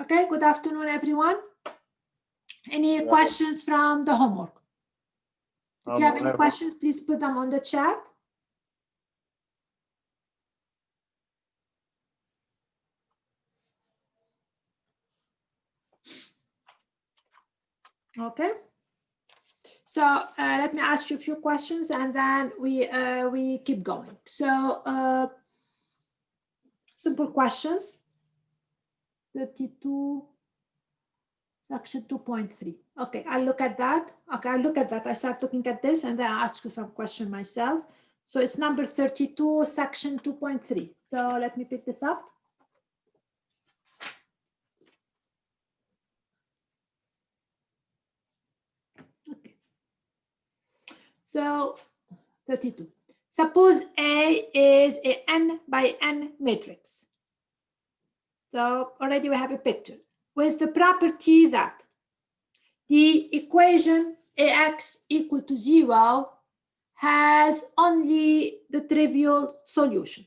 Okay, good afternoon, everyone. Any questions from the homework? If you have any questions, please put them on the chat. Okay. So let me ask you a few questions and then we keep going. So simple questions. 32, section 2.3. Okay, I'll look at that. Okay, I'll look at that. I start looking at this and then I'll ask you some question myself. So it's number 32, section 2.3. So let me pick this up. Okay. So 32. Suppose A is a n by n matrix. So already we have a picture with the property that the equation AX equal to 0 has only the trivial solution.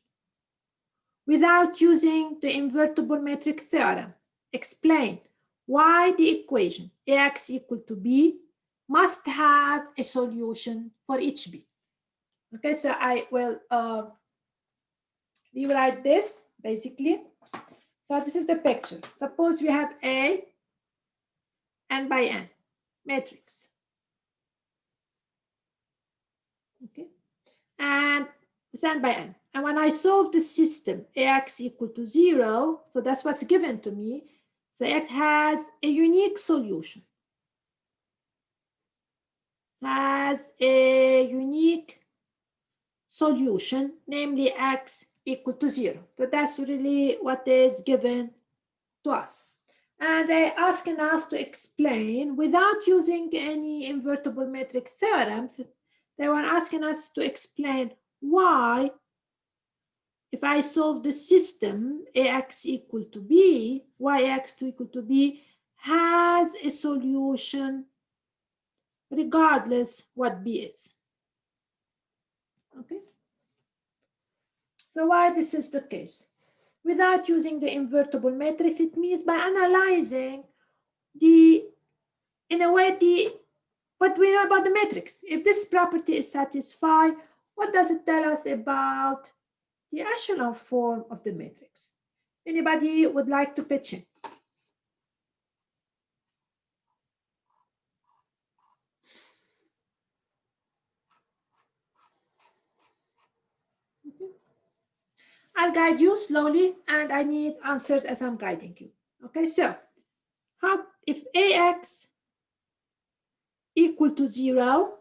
Without using the invertible matrix theorem, explain why the equation AX equal to B must have a solution for each B. Okay, so I will rewrite this basically. So this is the picture. Suppose we have a n by n matrix. Okay, and it's n by n. And when I solve the system AX equal to 0, so that's what's given to me. So it has a unique solution. Has a unique solution, namely X equal to 0. So that's really what is given to us. And they're asking us to explain, without using any invertible matrix theorems, they were asking us to explain why, if I solve the system AX equal to B, why AX equal to B has a solution regardless what B is. Okay. So why this is the case? Without using the invertible matrix, it means by analyzing in a way, what we know about the matrix. If this property is satisfied, what does it tell us about the echelon form of the matrix? Anybody would like to pitch in? I'll guide you slowly, and I need answers as I'm guiding you. Okay, so how if AX equal to 0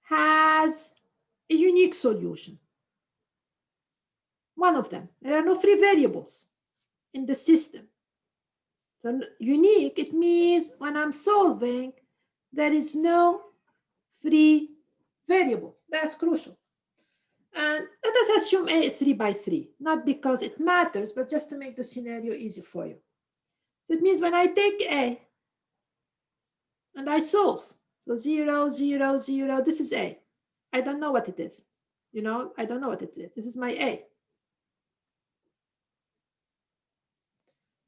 has a unique solution? One of them. There are no free variables in the system. So unique, it means when I'm solving, there is no free variable. That's crucial. And let us assume A 3 by 3, not because it matters, but just to make the scenario easy for you. So it means when I take A and I solve, so 0, 0, 0, this is A. I don't know what it is. You know, I don't know what it is. This is my A.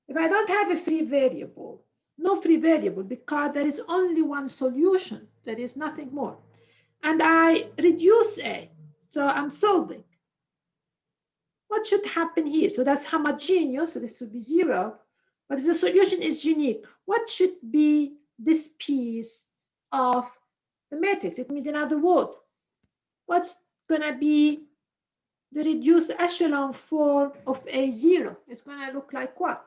If I don't have a free variable, no free variable, because there is only one solution, there is nothing more. And I reduce A, so I'm solving. What should happen here? So that's homogeneous, so this would be 0. But if the solution is unique, what should be this piece of the matrix? It means, in other words, what's going to be the reduced echelon form of A0? It's going to look like what?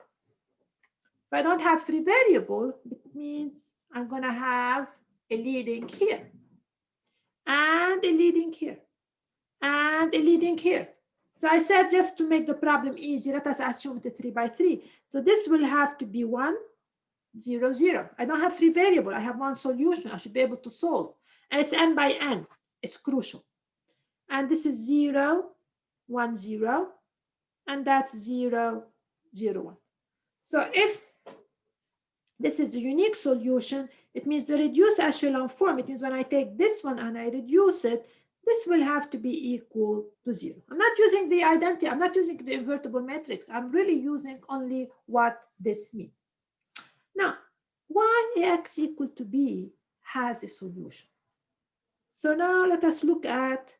If I don't have free variable, it means I'm going to have a leading here, and a leading here, and a leading here. So I said, just to make the problem easy, let us assume the 3 by 3. So this will have to be 1, 0, 0. I don't have free variable. I have one solution. I should be able to solve. And it's n by n. It's crucial. And this is 0, 1, 0. And that's 0, 0, 1. So if this is a unique solution, it means the reduced echelon form. It means when I take this one and I reduce it, this will have to be equal to 0. I'm not using the identity. I'm not using the invertible matrix. I'm really using only what this means. Now, why ax equal to b has a solution? So now let us look at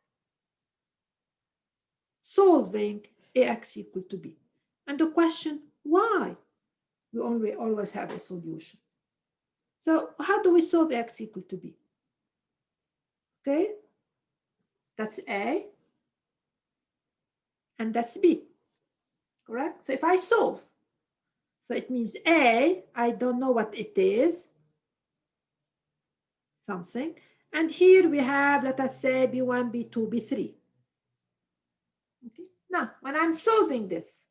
solving ax equal to b. And the question, why we always have a solution? So how do we solve x equal to b? Okay, that's a, and that's b, correct? So if I solve, so it means a, I don't know what it is, something. And here we have, let us say, b1, b2, b3. Okay. Now, when I'm solving this,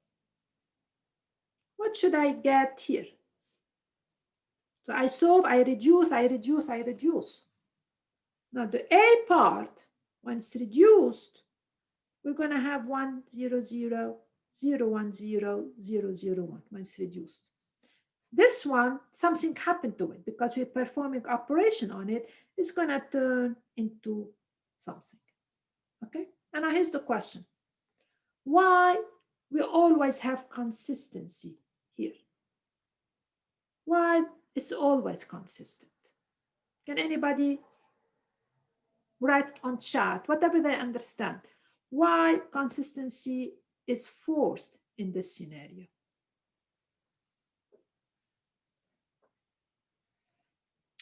what should I get here? So I solve, I reduce, I reduce, I reduce. Now the a part, when it's reduced, we're going to have 1, 0, 0, 0, 1, 0, 0, 0, 1 when it's reduced. This one, something happened to it because we're performing operation on it. It's going to turn into something. Okay. And now here's the question. Why we always have consistency here? Why it's always consistent? Can anybody write on chat, whatever they understand, why consistency is forced in this scenario?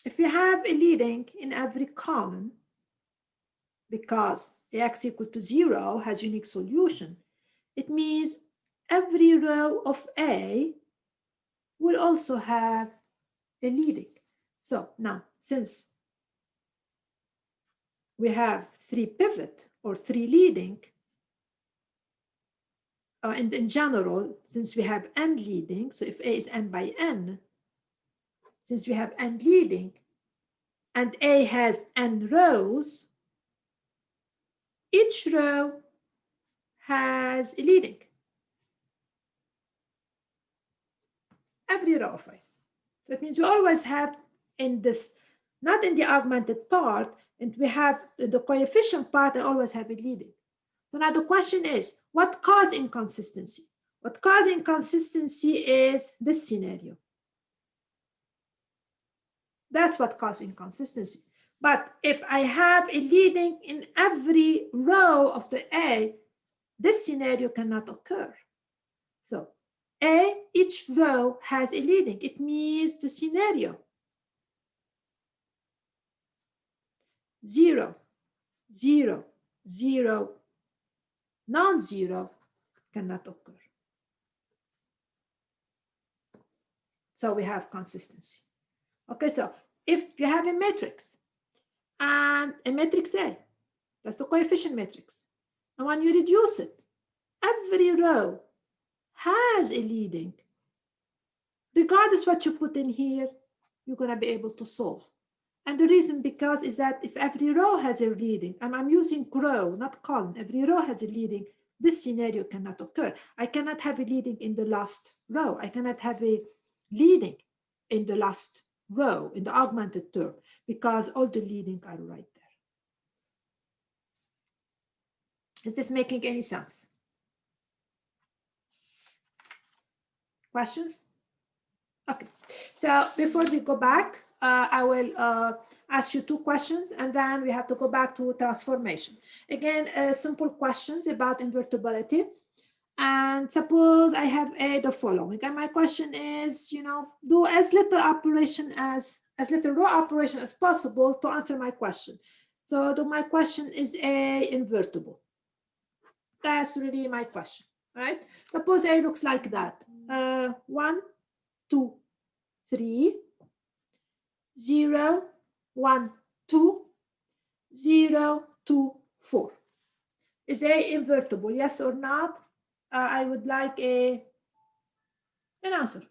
If you have a leading in every column, because ax equal to 0 has unique solution, it means every row of A will also have a leading. So now, since we have 3 pivot or 3 leading, and in general, since we have n leading, so if A is n by n, since we have n leading and A has n rows, each row has a leading. Every row of A. So it means we always have in this, not in the augmented part, and we have the coefficient part and always have it leading. So now the question is, what causes inconsistency? What causes inconsistency is this scenario. That's what causes inconsistency. But if I have a leading in every row of the A, this scenario cannot occur. So A, each row has a leading. It means the scenario 0, 0, 0, non-zero cannot occur. So we have consistency. Okay, so if you have a matrix and a matrix A, that's the coefficient matrix, and when you reduce it, every row has a leading. Regardless what you put in here, you're going to be able to solve. And the reason because is that if every row has a leading, and I'm using row, not column, every row has a leading, this scenario cannot occur. I cannot have a leading in the last row. I cannot have a leading in the last row, in the augmented term, because all the leading are right there. Is this making any sense? Questions? Okay, so before we go back, I will ask you 2 questions, and then we have to go back to transformation. Again, simple questions about invertibility. And suppose I have the following, and my question is, do as little row operation as possible to answer my question. So my question is A invertible. That's really my question, right? Suppose A looks like that. 1, 2, 3, 0, 1, 2, 0, 2, 4. Is A invertible, yes or not? I would like an answer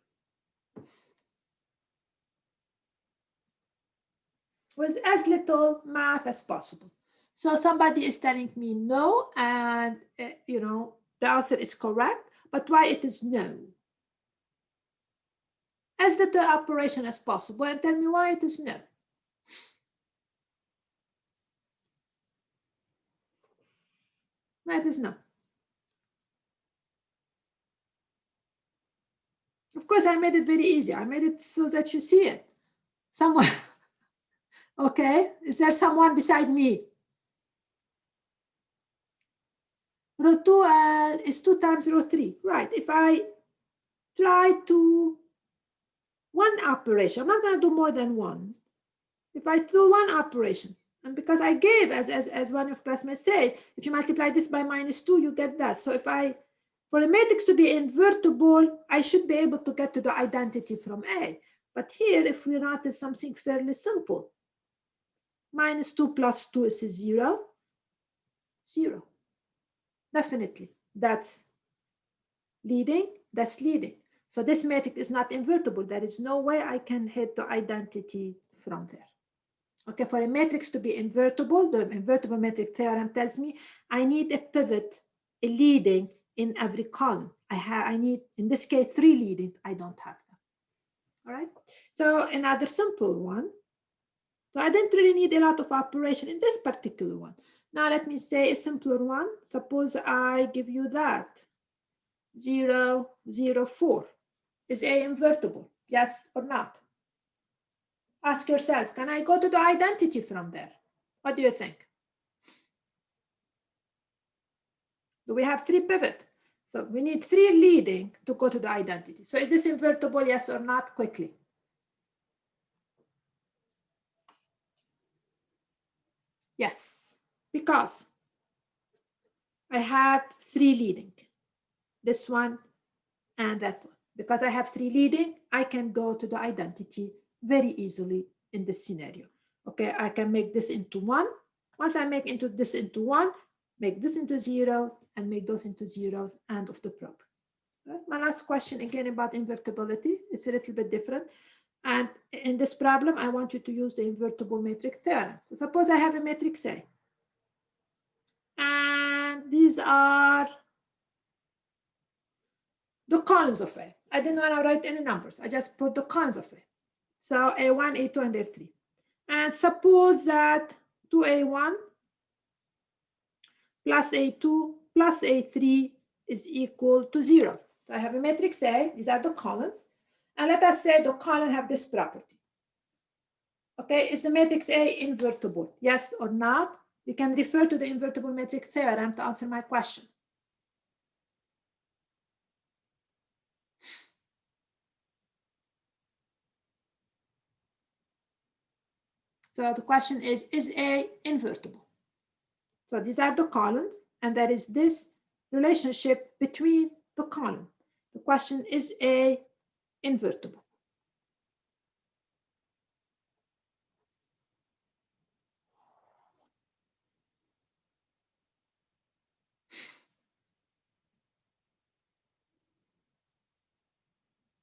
with as little math as possible. So somebody is telling me no, and the answer is correct, but why it is no? As little operation as possible, and tell me why it is no. That is no. Of course, I made it very easy. I made it so that you see it. Someone, okay, is there someone beside me? Row 2 is 2 times row 3, right? If I try to one operation, I'm not going to do more than one. If I do one operation, and because I gave, as one of classmates said, if you multiply this by -2, you get that. So if for a matrix to be invertible, I should be able to get to the identity from A. But here, if we notice something fairly simple, -2 plus 2 is 0, 0. Definitely, that's leading, that's leading. So this matrix is not invertible. There is no way I can hit the identity from there. Okay, for a matrix to be invertible, the invertible matrix theorem tells me I need a pivot, a leading in every column. I need, in this case, 3 leading. I don't have them. All right. So another simple one. So I didn't really need a lot of operation in this particular one. Now let me say a simpler one. Suppose I give you that 0, 0, 4. Is A invertible? Yes or not? Ask yourself, can I go to the identity from there? What do you think? Do we have 3 pivot? So we need 3 leading to go to the identity. So is this invertible, yes or not? Quickly. Yes, because I have 3 leading. This one and that one. Because I have 3 leading, I can go to the identity very easily in this scenario. Okay, I can make this into 1. Once I make this into 1, make this into 0, and make those into 0s, end of the problem. Right? My last question again about invertibility is a little bit different. And in this problem, I want you to use the invertible matrix theorem. So suppose I have a matrix A. And these are the columns of A. I didn't want to write any numbers. I just put the columns of A. So A1, A2, and A3. And suppose that 2A1 plus A2 plus A3 is equal to 0. So I have a matrix A. These are the columns. And let us say the column have this property. Okay, is the matrix A invertible? Yes or not? You can refer to the invertible matrix theorem to answer my question. So the question is A invertible? So these are the columns, and there is this relationship between the column. The question is A invertible?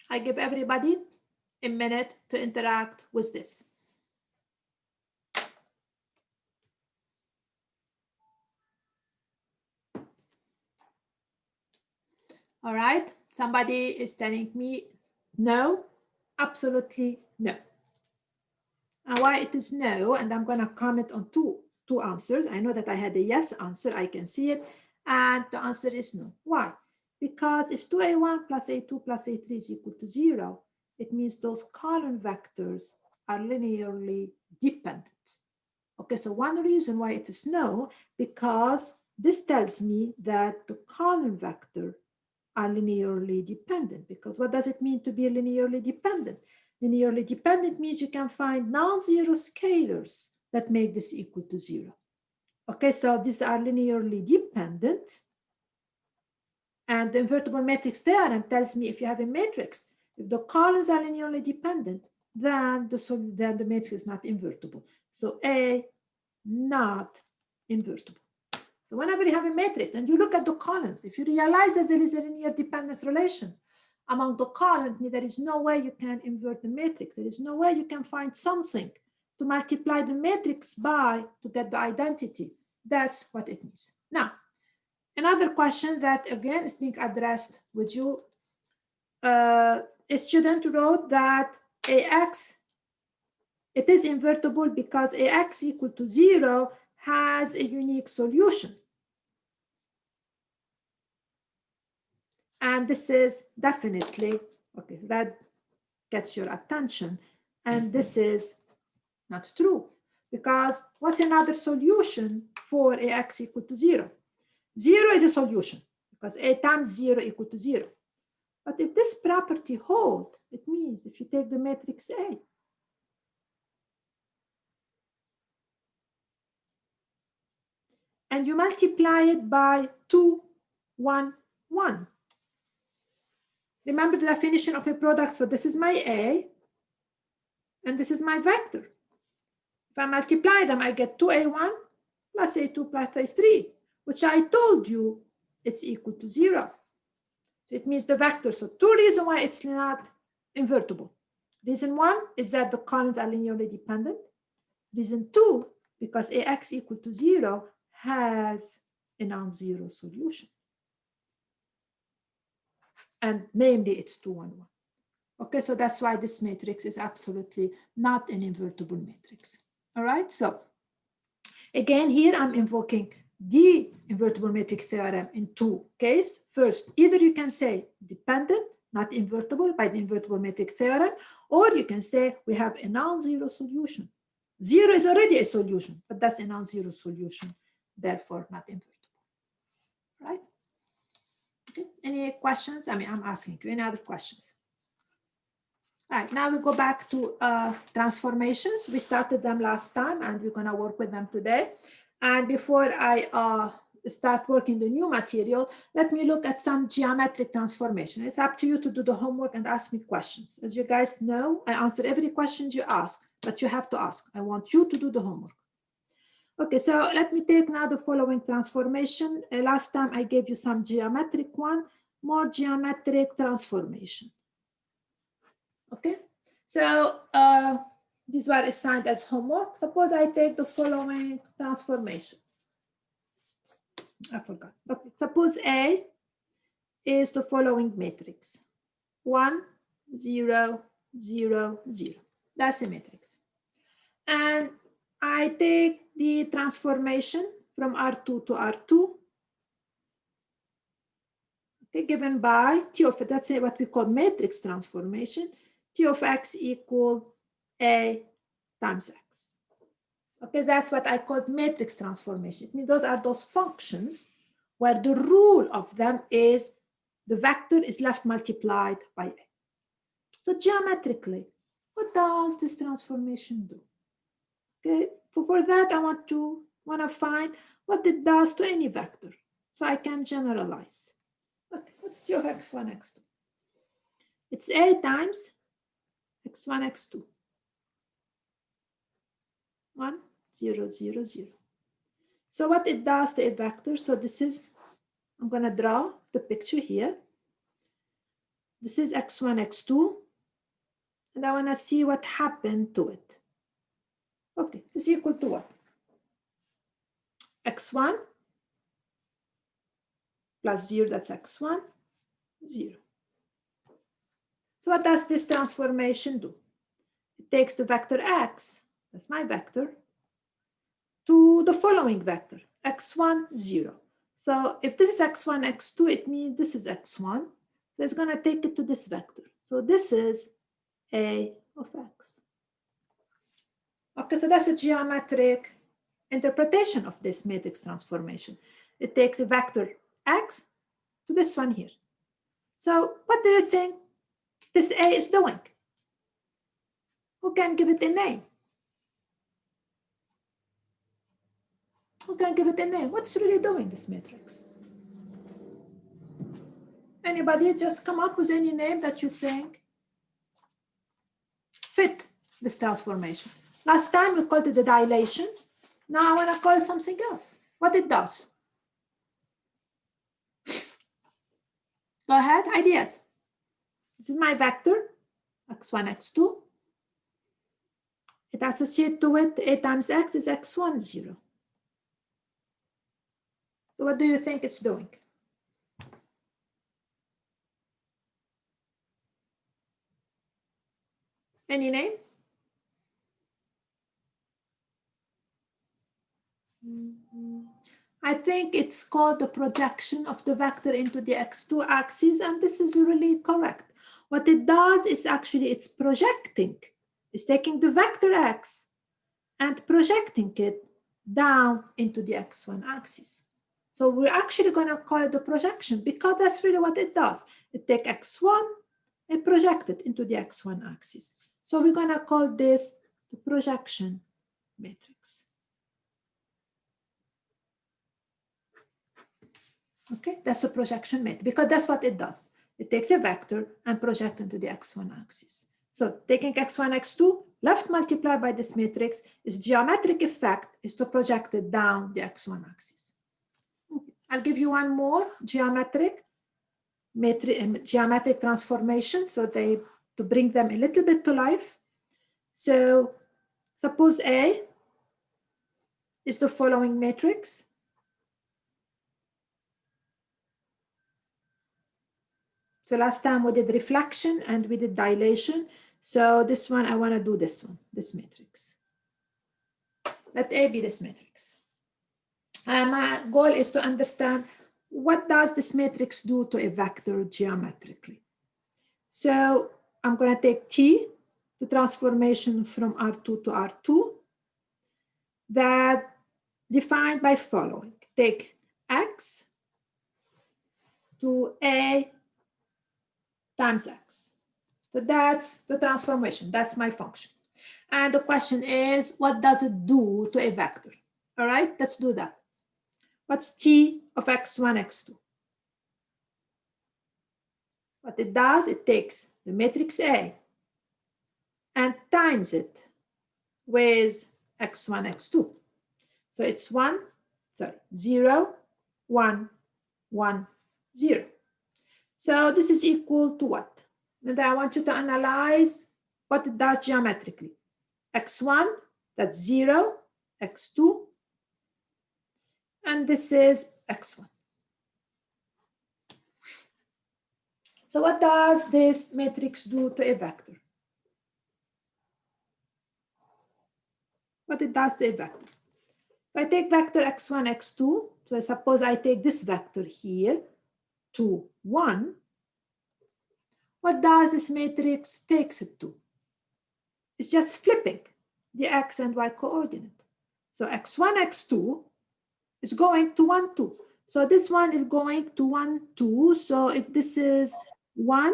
I give everybody a minute to interact with this. All right, somebody is telling me no, absolutely no. And why it is no, and I'm going to comment on two answers. I know that I had a yes answer, I can see it, and the answer is no. Why? Because if 2A1 plus A2 plus A3 is equal to 0, it means those column vectors are linearly dependent. Okay, so one reason why it is no, because this tells me that the column vector are linearly dependent. Because what does it mean to be linearly dependent? Linearly dependent means you can find non-zero scalars that make this equal to 0. Okay, so these are linearly dependent. And the invertible matrix theorem tells me if you have a matrix, if the columns are linearly dependent, then the matrix is not invertible. So A, not invertible. So whenever you have a matrix and you look at the columns, if you realize that there is a linear dependence relation among the columns, there is no way you can invert the matrix. There is no way you can find something to multiply the matrix by to get the identity. That's what it means. Now, another question that again is being addressed with you. A student wrote that AX, it is invertible because AX equal to 0 has a unique solution. And this is definitely Okay, red gets your attention, and this is not true, because what's another solution for ax equal to 0? 0 is a solution, because a times 0 equal to 0. But if this property holds, it means if you take the matrix A, and you multiply it by 2, 1, 1. Remember the definition of a product. So this is my A, and this is my vector. If I multiply them, I get 2a1 plus a2 plus a3, which I told you it's equal to 0. So it means the vector. So two reasons why it's not invertible. Reason one is that the columns are linearly dependent. Reason two, because ax equal to 0 has a non-zero solution. And namely, it's 2, 1, 1. Okay, so that's why this matrix is absolutely not an invertible matrix. All right, so again, here I'm invoking the invertible matrix theorem in two cases. First, either you can say dependent, not invertible by the invertible matrix theorem, or you can say we have a non-zero solution. 0 is already a solution, but that's a non-zero solution, therefore not invertible, right? Okay, any questions? I mean, I'm asking you, any other questions? All right, now we go back to transformations. We started them last time and we're gonna work with them today. And before I start working the new material, let me look at some geometric transformation. It's up to you to do the homework and ask me questions. As you guys know, I answer every question you ask, but you have to ask. I want you to do the homework. Okay, so let me take now the following transformation. Last time I gave you some geometric one, more geometric transformation. Okay, so these were assigned as homework. Suppose I take the following transformation. I forgot. Okay, suppose A is the following matrix: 1, 0, 0, 0. That's a matrix. And I take the transformation from R2 to R2. Okay, given by T of, that's what we call matrix transformation. T of x equal A times x. Okay, that's what I call matrix transformation. I mean, those are those functions where the rule of them is the vector is left multiplied by A. So geometrically, what does this transformation do? Okay, for that I want to find what it does to any vector, so I can generalize. Okay, what's T of x1, x2? It's A times x1, x2. 1, 0, 0, 0. So what it does to a vector, so this is, I'm going to draw the picture here. This is x1, x2, and I want to see what happened to it. Okay, this is equal to what? x1 plus 0, that's x1, 0. So what does this transformation do? It takes the vector x, that's my vector, to the following vector, x1, 0. So if this is x1, x2, it means this is x1. So it's going to take it to this vector. So this is A of x. Okay, so that's a geometric interpretation of this matrix transformation. It takes a vector x to this one here. So what do you think this A is doing? Who can give it a name? Who can give it a name? What's really doing this matrix? Anybody just come up with any name that you think fit this transformation? Last time we called it the dilation. Now I want to call it something else. What it does? Go ahead, ideas. This is my vector, x1, x2. It associates to it A times x is x1, 0. So what do you think it's doing? Any name? I think it's called the projection of the vector into the x2 axis, and this is really correct. what it does is actually it's projecting. It's taking the vector x and projecting it down into the x1 axis. So we're actually going to call it the projection because that's really what it does. It takes x1 and project it into the x1 axis. So we're going to call this the projection matrix. Okay, that's the projection matrix because that's what it does. It takes a vector and projects into the x1 axis. So taking x1, x2, left multiplied by this matrix, its geometric effect is to project it down the x1 axis. Okay. I'll give you one more geometric transformation so to bring them a little bit to life. So suppose A is the following matrix. So last time we did reflection and we did dilation. So this one, I want to do this one, this matrix. Let A be this matrix. And my goal is to understand what does this matrix do to a vector geometrically. So I'm going to take T, the transformation from R2 to R2, that defined by following. Take X to A times X. So that's the transformation. That's my function. And the question is, what does it do to a vector? All right, let's do that. What's T of x1, x2? What it does, it takes the matrix A and times it with x1, x2. So it's 0, 1, 1, 0. So this is equal to what? And I want you to analyze what it does geometrically. x1, that's 0, x2, and this is x1. So what does this matrix do to a vector? What it does to a vector? If I take vector x1, x2, so suppose I take this vector here, 2, 1, what does this matrix takes it to? It's just flipping the x and y coordinate. So x1, x2 is going to 1, 2. So this one is going to 1, 2. So if this is 1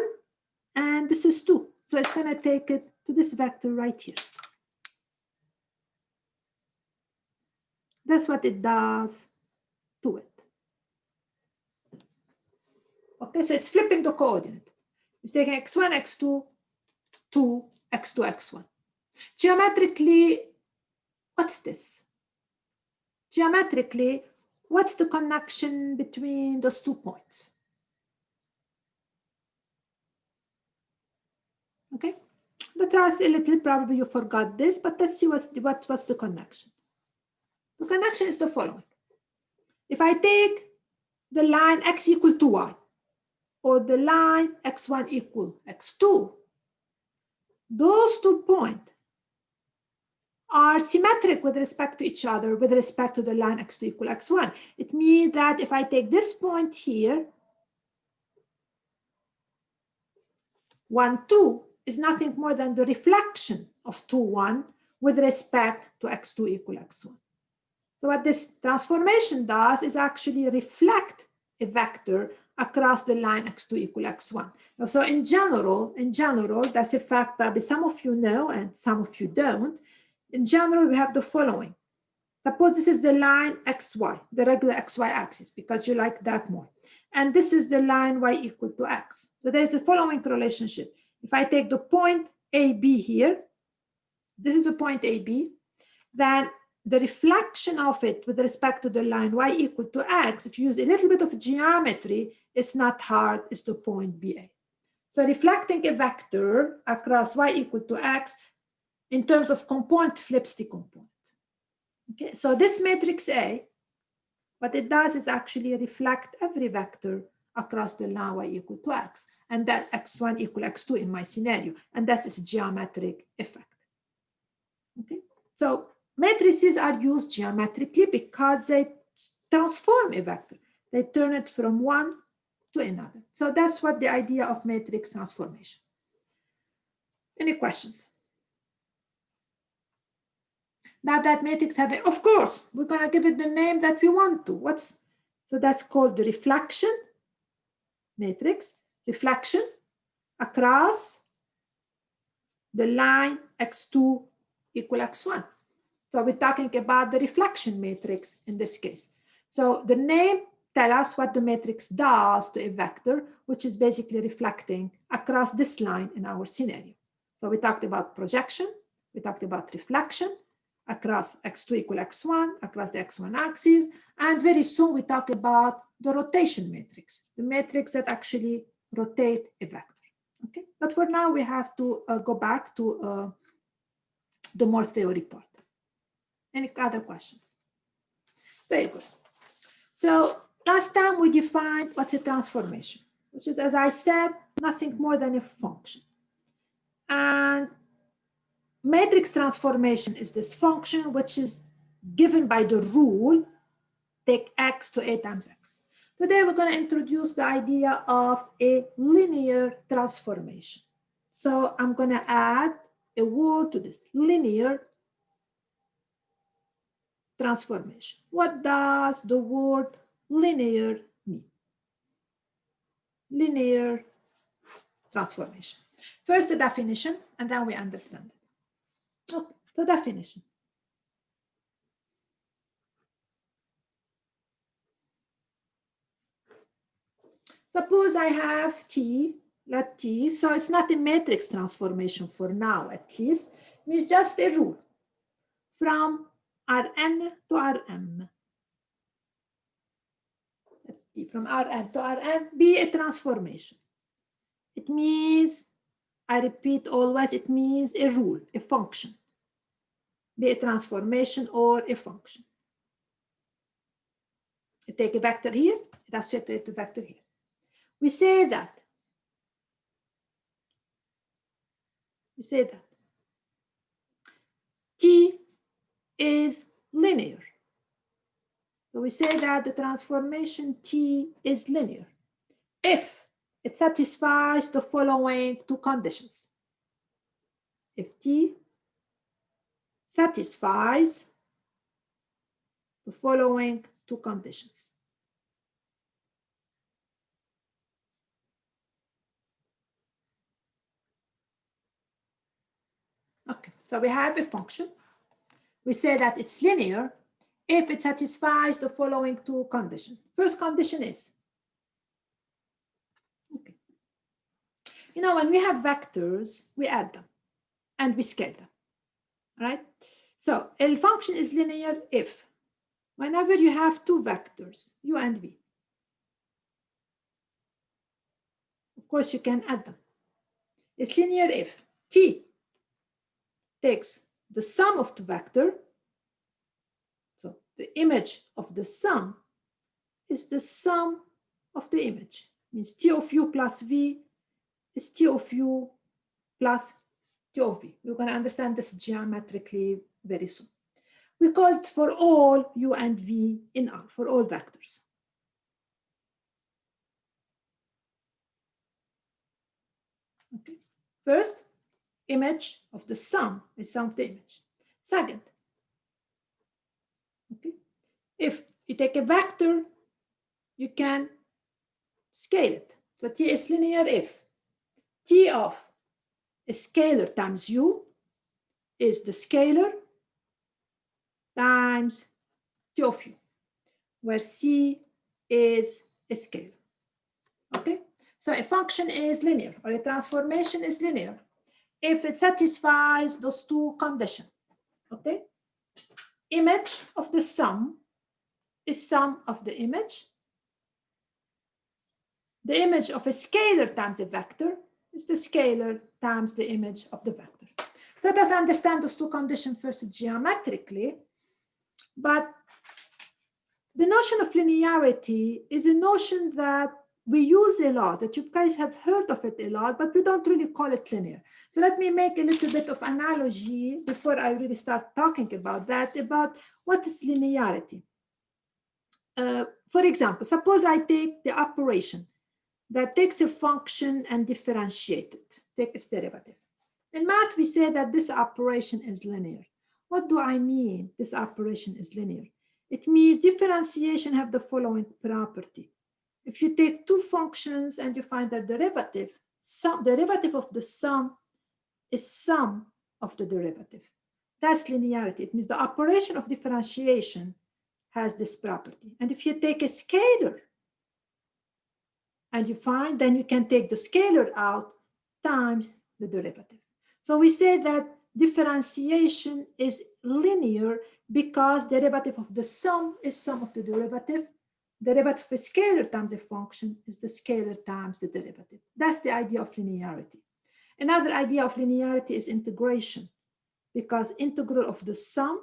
and this is 2, so it's going to take it to this vector right here. That's what it does to it. Okay, so it's flipping the coordinate. It's taking x1, x2, 2, x2, x1. Geometrically, what's this? Geometrically, what's the connection between those 2 points? Okay, let us a little, probably you forgot this, but let's see what's the connection. The connection is the following. If I take the line x equal to y, or the line x1 equal x2, those 2 points are symmetric with respect to each other with respect to the line x2 equal x1. It means that if I take this point here, 1, 2 is nothing more than the reflection of 2, 1 with respect to x2 equal x1. So what this transformation does is actually reflect a vector across the line x2 equal x1. So in general, that's a fact probably some of you know and some of you don't. In general, we have the following. Suppose this is the line xy, the regular xy axis, because you like that more. And this is the line y equal to x. So there's the following relationship. If I take the point AB here, this is the point AB, then the reflection of it with respect to the line y equal to x, if you use a little bit of geometry, it's not hard, it's the point BA. So reflecting a vector across y equal to x in terms of component flips the component. Okay, so this matrix A, what it does is actually reflect every vector across the line y equal to x, and that x1 equal x2 in my scenario, and that's its geometric effect. Okay, so matrices are used geometrically because they transform a vector. They turn it from one to another. So that's what the idea of matrix transformation. Any questions? Now that matrix have, of course, we're going to give it the name that we want to. So that's called the reflection matrix, reflection across the line x2 equal x1. So we're talking about the reflection matrix in this case. So the name tells us what the matrix does to a vector, which is basically reflecting across this line in our scenario. So we talked about projection, we talked about reflection across x2 equal x1, across the x1 axis, and very soon we talk about the rotation matrix, the matrix that actually rotate a vector. Okay, but for now we have to go back to the more theory part. Any other questions? Very good. So last time we defined what's a transformation, which is, as I said, nothing more than a function. And matrix transformation is this function which is given by the rule, take x to a times x. Today we're going to introduce the idea of a linear transformation. So I'm going to add a word to this, linear transformation. What does the word linear mean? Linear transformation. First the definition, and then we understand it. Okay, so definition. Suppose I have T, let T, so it's not a matrix transformation for now at least, it's just a rule from Rn to Rm. Let T from Rn to Rn be a transformation. It means, I repeat always, it means a rule, a function. Be a transformation or a function. I take a vector here, it associates a vector here. We say that T is linear. So we say that the transformation T is linear if it satisfies the following two conditions. If T satisfies the following two conditions. Okay, so we have a function. We say that it's linear if it satisfies the following two conditions. First condition is, okay, you know, when we have vectors, we add them and we scale them, right? So a function is linear if, whenever you have two vectors, u and v, of course you can add them. It's linear if T takes the sum of the vector, so the image of the sum is the sum of the image. Means T of u plus v is T of u plus T of v. We're going to understand this geometrically very soon. We call it for all u and v in R, for all vectors. Okay. First, image of the sum is sum of the image. Second, okay, if you take a vector, you can scale it. So T is linear if T of a scalar times u is the scalar times T of u, where C is a scalar. Okay, so a function is linear, or a transformation is linear if it satisfies those two conditions. Okay, image of the sum is sum of the image. The image of a scalar times a vector is the scalar times the image of the vector. So let us understand those two conditions first geometrically. But the notion of linearity is a notion that we use a lot, that you guys have heard of it a lot, but we don't really call it linear. So let me make a little bit of analogy before I really start talking about that, about what is linearity. For example, suppose I take the operation that takes a function and differentiate it, take its derivative. In math, we say that this operation is linear. What do I mean this operation is linear? It means differentiation have the following property. If you take two functions and you find their derivative, derivative of the sum is sum of the derivative. That's linearity. It means the operation of differentiation has this property. And if you take a scalar and you find, then you can take the scalar out times the derivative. So we say that differentiation is linear because derivative of the sum is sum of the derivative. Derivative of a scalar times a function is the scalar times the derivative. That's the idea of linearity. Another idea of linearity is integration, because integral of the sum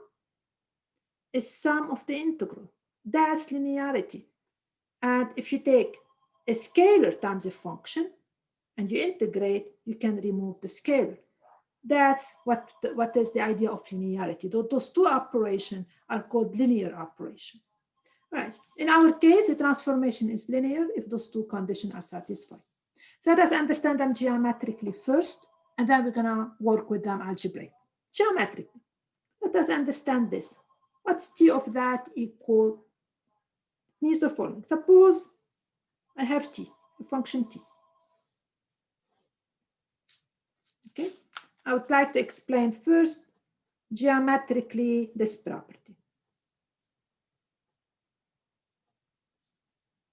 is sum of the integral. That's linearity. And if you take a scalar times a function and you integrate, you can remove the scalar. That's what is the idea of linearity. Those two operations are called linear operation. Right. In our case, the transformation is linear if those two conditions are satisfied. So let us understand them geometrically first, and then we're going to work with them algebraically. Geometrically, let us understand this. What's t of that equal? Means the following. Suppose I have t, a function t. Okay. I would like to explain first geometrically this property.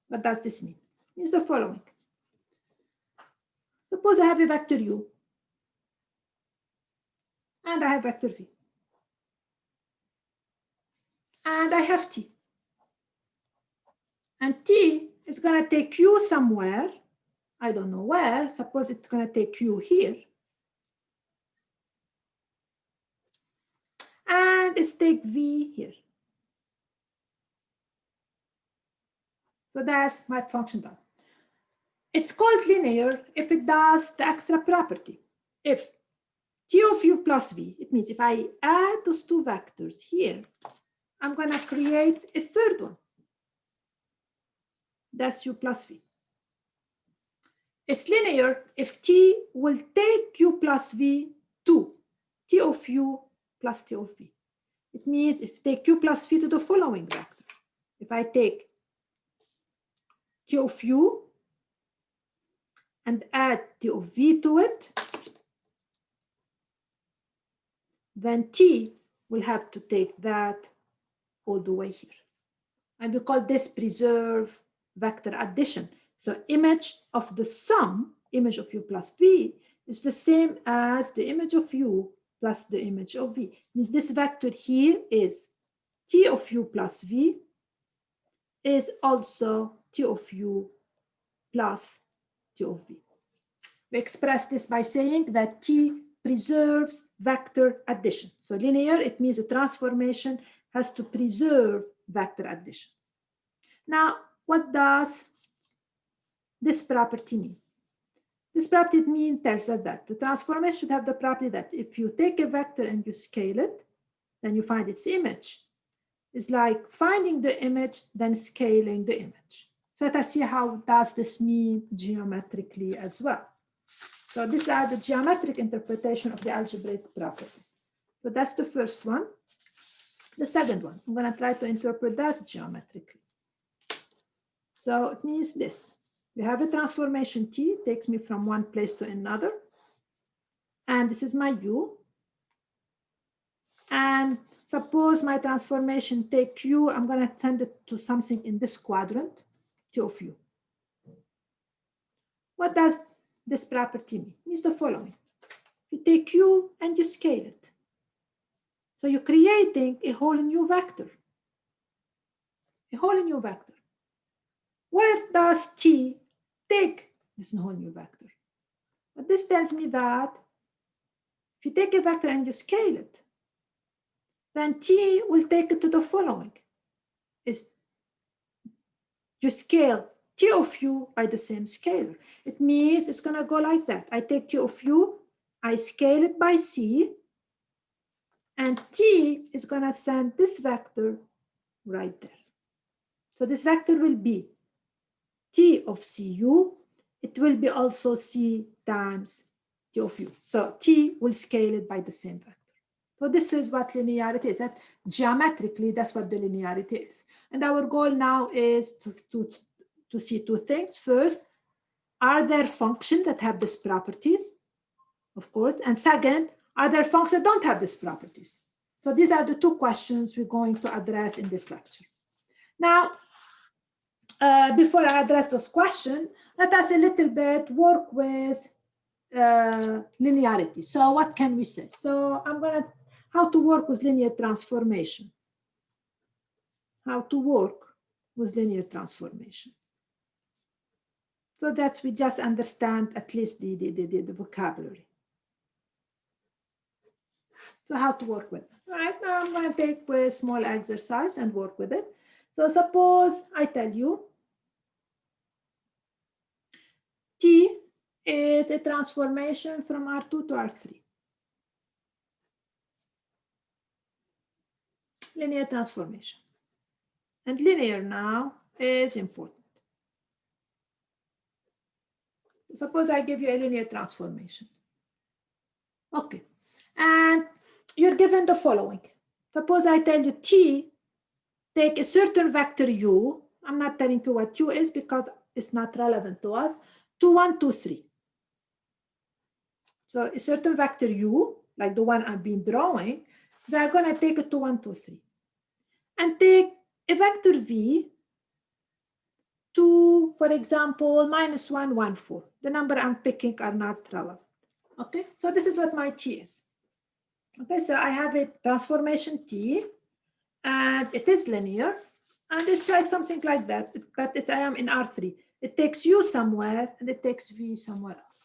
What does this mean? It means the following. Suppose I have a vector u and I have vector v. And I have t. And t is going to take u somewhere. I don't know where. Suppose it's going to take u here. And let's take v here. So that's my function does. It's called linear if it does the extra property. If t of u plus v, it means if I add those two vectors here, I'm going to create a third one. That's u plus v. It's linear if t will take u plus v to t of u plus t of v. It means if take u plus v to the following vector. If I take t of u and add t of v to it, then t will have to take that all the way here. And we call this preserve vector addition. So image of the sum, image of u plus v, is the same as the image of u plus the image of v. Means this vector here is t of u plus v is also t of u plus t of v. We express this by saying that t preserves vector addition. So linear, it means the transformation has to preserve vector addition. Now, what does this property mean? This property tells us that the transformation should have the property that if you take a vector and you scale it, then you find its image. It's like finding the image, then scaling the image. So let us see how does this mean geometrically as well. So these are the geometric interpretation of the algebraic properties. So that's the first one. The second one, I'm going to try to interpret that geometrically. So it means this. We have a transformation t, takes me from one place to another. And this is my u. And suppose my transformation take u, I'm going to send it to something in this quadrant, t of u. What does this property mean? It means the following. You take u and you scale it. So you're creating a whole new vector. A whole new vector. Where does t take this whole new vector? But this tells me that if you take a vector and you scale it, then t will take it to the following. Is you scale t of u by the same scalar. It means it's going to go like that. I take t of u, I scale it by c, and t is going to send this vector right there. So this vector will be t of cu. It will be also c times T of u. So T will scale it by the same vector. So this is what linearity is. That geometrically, that's what the linearity is. And our goal now is to see two things. First, are there functions that have these properties? Of course. And second, are there functions that don't have these properties? So these are the two questions we're going to address in this lecture. Now, before I address those questions, let us a little bit work with linearity. So what can we say? So I'm going to, how to work with linear transformation. How to work with linear transformation. So that we just understand at least the vocabulary. So how to work with it. All right, now I'm going to take a small exercise and work with it. So suppose I tell you T is a transformation from R2 to R3. Linear transformation. And linear now is important. Suppose I give you a linear transformation. Okay. And you're given the following. Suppose I tell you T, take a certain vector U. I'm not telling you what U is because it's not relevant to us. 2, 1, 2, 3. So a certain vector U, like the one I've been drawing, they're going to take a 2, 1, 2, 3. And take a vector V to, for example, -1, 1, 4. The number I'm picking are not relevant. Okay, so this is what my T is. Okay, so I have a transformation T, and it is linear, and it's like something like that, but I am in R3. It takes U somewhere, and it takes V somewhere else.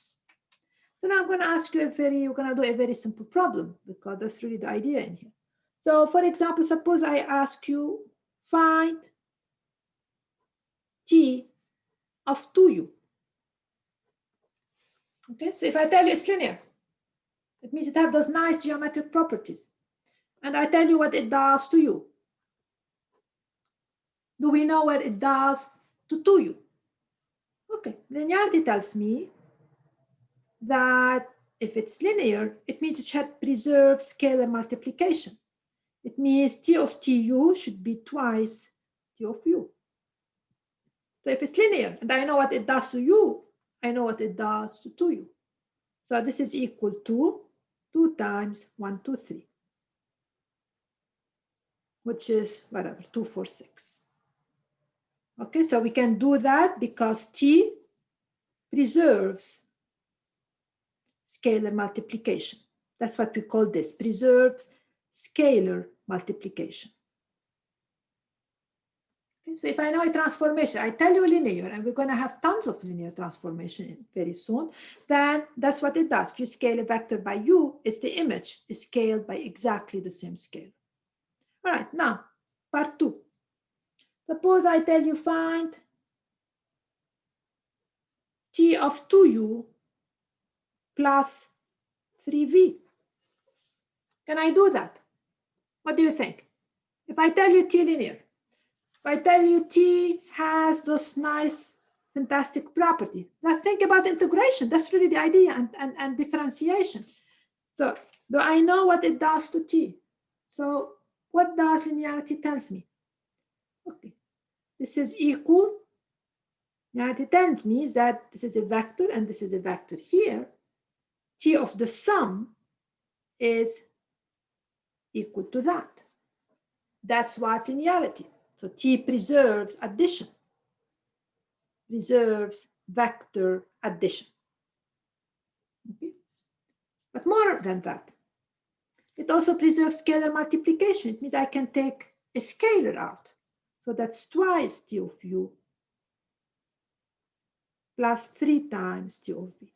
So now I'm going to ask you we're going to do a very simple problem, because that's really the idea in here. So for example, suppose I ask you, find T of 2U. Okay, so if I tell you it's linear, it means it has those nice geometric properties. And I tell you what it does to U. Do we know what it does to 2U? Okay, linearity tells me that if it's linear, it means it should preserve scalar multiplication. It means T of TU should be twice T of U. So if it's linear and I know what it does to U, I know what it does to 2U. So this is equal to 2 times 1, 2, 3, which is whatever, 2, 4, 6. Okay, so we can do that because T preserves scalar multiplication. That's what we call this, preserves scalar multiplication. Okay, so if I know a transformation, I tell you linear, and we're going to have tons of linear transformation very soon, then that's what it does. If you scale a vector by U, it's the image is scaled by exactly the same scale. All right, now, part 2. Suppose I tell you find T of 2U plus 3V. Can I do that? What do you think? If I tell you T linear, if I tell you T has those nice, fantastic property, now think about integration. That's really the idea, and differentiation. So do I know what it does to T? So what does linearity tells me? Okay, this is equal. Linearity tells me that this is a vector and this is a vector here. T of the sum is equal to that. That's what linearity. So T preserves addition, preserves vector addition. Okay. But more than that, it also preserves scalar multiplication. It means I can take a scalar out. So that's twice T of U plus 3 times T of V.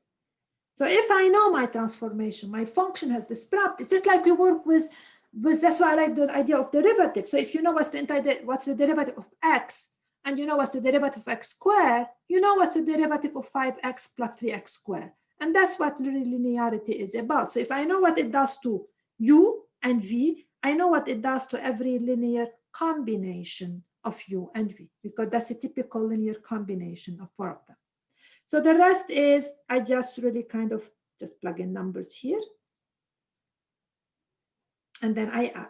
So if I know my transformation, my function has this property. It's just like we work with that's why I like the idea of derivative. So if you know what's the derivative of x, and you know what's the derivative of x squared, you know what's the derivative of 5x plus 3x squared. And that's what linearity is about. So if I know what it does to U and V, I know what it does to every linear combination of U and V, because that's a typical linear combination of 4 of them. So the rest is, I just really kind of Just plug in numbers here. And then I add.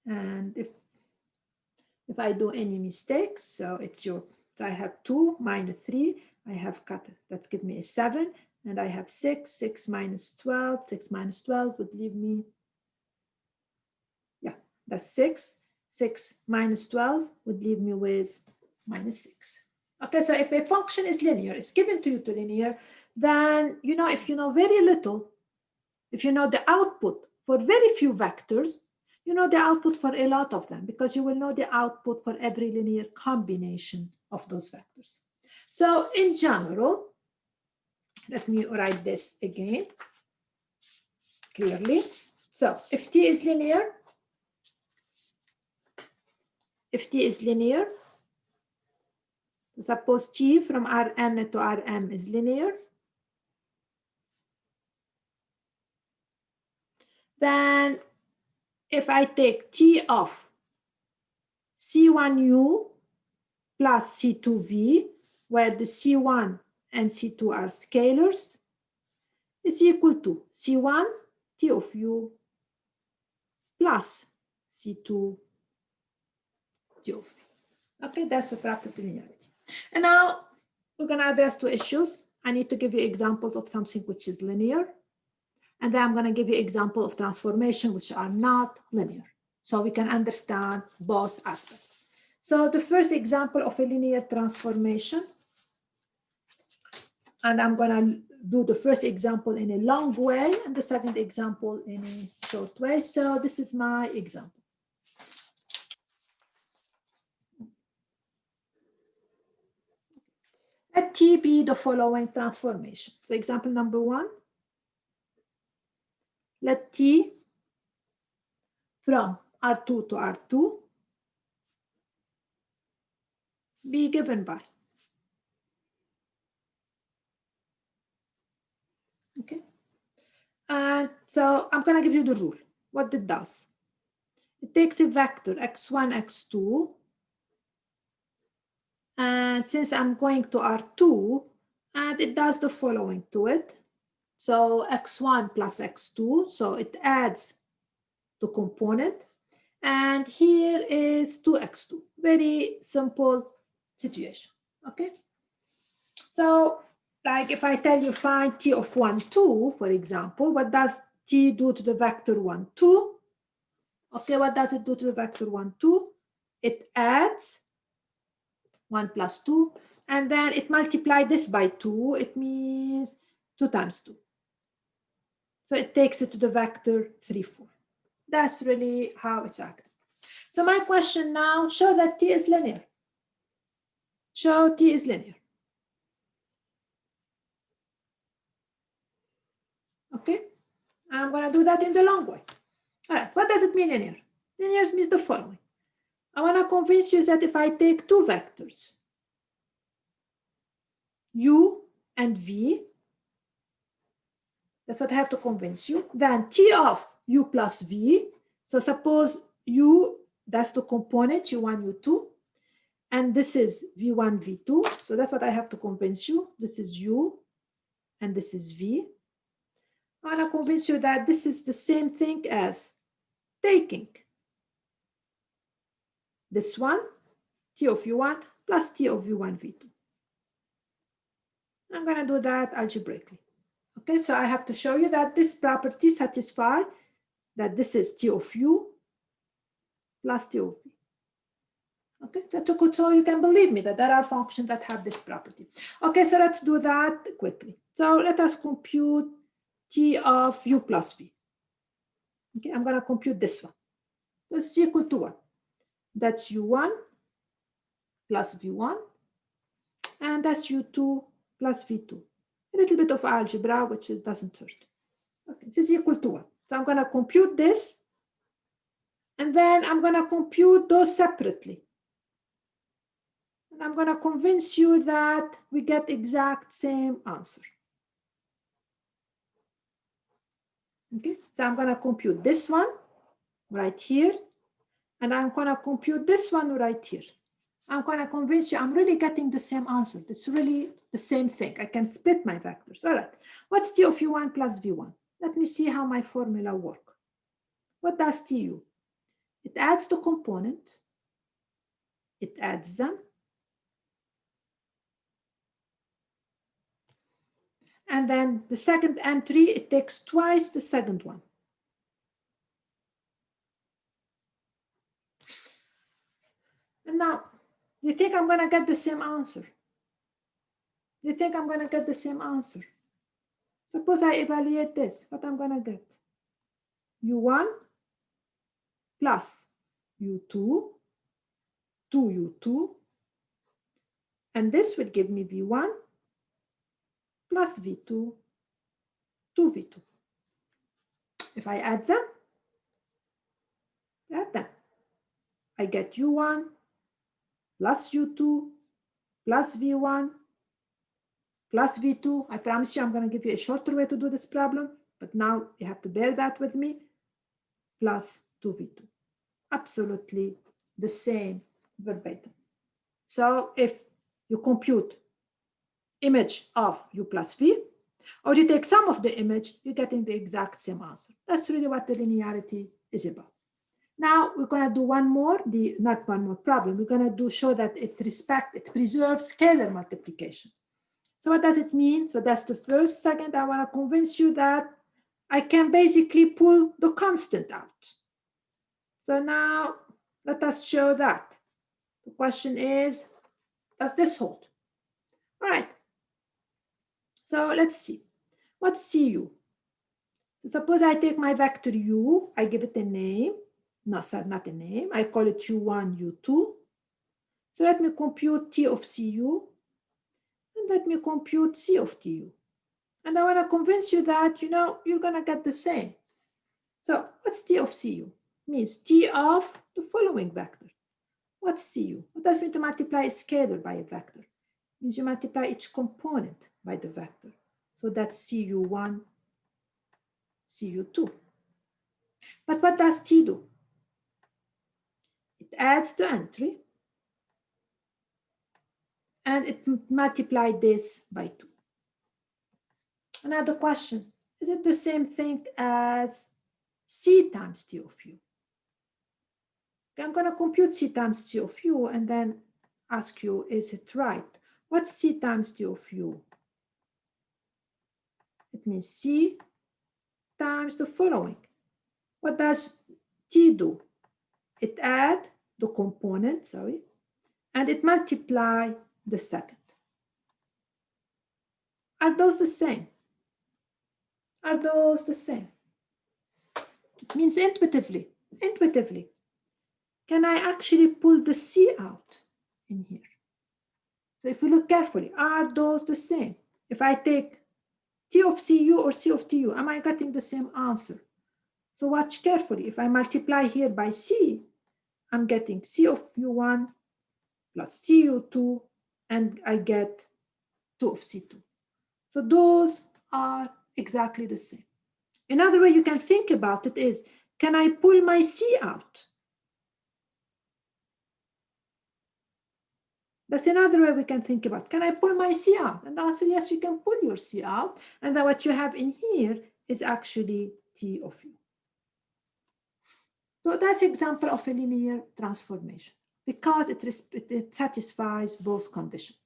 And if I do any mistakes, so it's so I have 2 minus 3, I have cut, that's give me a 7, and I have 6, 6 minus 12, 6 minus 12 would leave me, yeah, that's 6, 6 minus 12 would leave me with minus 6. Okay, so if a function is linear, it's given to you to linear, then, you know, if you know very little, if you know the output for very few vectors, you know the output for a lot of them, because you will know the output for every linear combination of those vectors. So in general, let me write this again clearly. So if T is linear, suppose T from Rn to Rm is linear, then if I take T of C1U plus C2V, where the C1 and C2 are scalars, is equal to C1 T of U plus C2 T of V. Okay, that's the practical linearity. And now we're going to address two issues. I need to give you examples of something which is linear, and then I'm going to give you example of transformation which are not linear, so we can understand both aspects. So the first example of a linear transformation, and I'm going to do the first example in a long way and the second example in a short way. So this is my example. Let T be the following transformation. So example number 1, let T from R2 to R2 be given by, okay? And so I'm going to give you the rule, what it does. It takes a vector x1, x2, and since I'm going to R2, and it does the following to it. So x1 plus x2, so it adds the component. And here is 2x2, very simple situation, okay? So like if I tell you find T of 1, 2, for example, what does T do to the vector 1, 2? Okay, what does it do to the vector 1, 2? It adds 1 plus 2, and then it multiplies this by 2. It means 2 times 2. So it takes it to the vector 3, 4. That's really how it's acting. So my question now, show that T is linear. Show T is linear. Okay, I'm going to do that in the long way. All right, what does it mean linear? Linear means the following. I want to convince you that if I take two vectors, U and V, that's what I have to convince you, then T of U plus V, so suppose U, that's the component, U1, U2, and this is V1, V2, so that's what I have to convince you. This is U, and this is V. I want to convince you that this is the same thing as taking this one, T of U1 plus T of V1, V2. I'm going to do that algebraically. Okay, so I have to show you that this property satisfies that this is T of U plus T of V. Okay, so you can believe me that there are functions that have this property. Okay, so let's do that quickly. So let us compute T of U plus V. Okay, I'm going to compute this one. This is equal to 1. That's U1 plus V1, and that's U2 plus V2. A little bit of algebra, which doesn't hurt. Okay, this is equal to 1. So I'm going to compute this, and then I'm going to compute those separately. And I'm going to convince you that we get exact same answer. Okay, so I'm going to compute this one right here, and I'm going to compute this one right here. I'm going to convince you I'm really getting the same answer. It's really the same thing. I can split my vectors. All right. What's T of U1 plus V1? Let me see how my formula works. What does TU? It adds the component. It adds them. And then the second entry, it takes twice the second one. And now, you think I'm going to get the same answer? You think I'm going to get the same answer? Suppose I evaluate this, what I'm going to get? U1 plus U2, 2U2, and this will give me V1 plus V2, 2V2. If I add them, I get U1 plus U2 plus V1 plus V2. I promise you I'm going to give you a shorter way to do this problem, but now you have to bear that with me, plus 2V2. Absolutely the same verbatim. So if you compute image of U plus V, or you take sum of the image, you're getting the exact same answer. That's really what the linearity is about. Now we're going to do one more, not one more problem. We're going to show that it preserves scalar multiplication. So what does it mean? So that's the first. Second, I want to convince you that I can basically pull the constant out. So now let us show that. The question is, does this hold? All right. So let's see. What's CU? So suppose I take my vector U, I give it a name. No, sorry, not a name. I call it U1, U2. So let me compute T of CU. And let me compute C of TU. And I want to convince you that, you're going to get the same. So what's T of CU? Means T of the following vector. What's CU? What does it mean to multiply a scalar by a vector? It means you multiply each component by the vector. So that's CU1, CU2. But what does T do? It adds the entry and it multiplies this by 2. Another question, is it the same thing as C times T of U? Okay, I'm going to compute C times T of U and then ask you, is it right? What's C times T of U? It means C times the following. What does T do? It adds the component, and it multiplies the second. Are those the same? Are those the same? It means intuitively, can I actually pull the C out in here? So if you look carefully, are those the same? If I take T of CU or C of TU, am I getting the same answer? So watch carefully. If I multiply here by C, I'm getting C of U1 plus CU2, and I get 2 of C2. So those are exactly the same. Another way you can think about it is, can I pull my C out? That's another way we can think about, can I pull my C out? And the answer, yes, you can pull your C out. And then what you have in here is actually T of U. So that's an example of a linear transformation because it satisfies both conditions.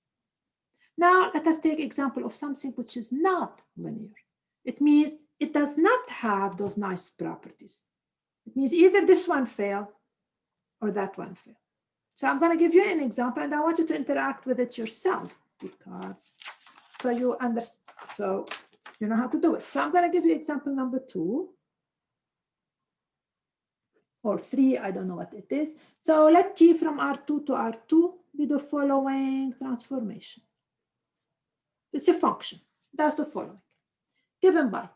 Now let us take example of something which is not linear. It means it does not have those nice properties. It means either this one failed or that one failed. So I'm going to give you an example and I want you to interact with it yourself because so you understand, so you know how to do it. So I'm going to give you example number 2 or 3, I don't know what it is. So let T from R2 to R2 be the following transformation. It's a function. That's the following. Given by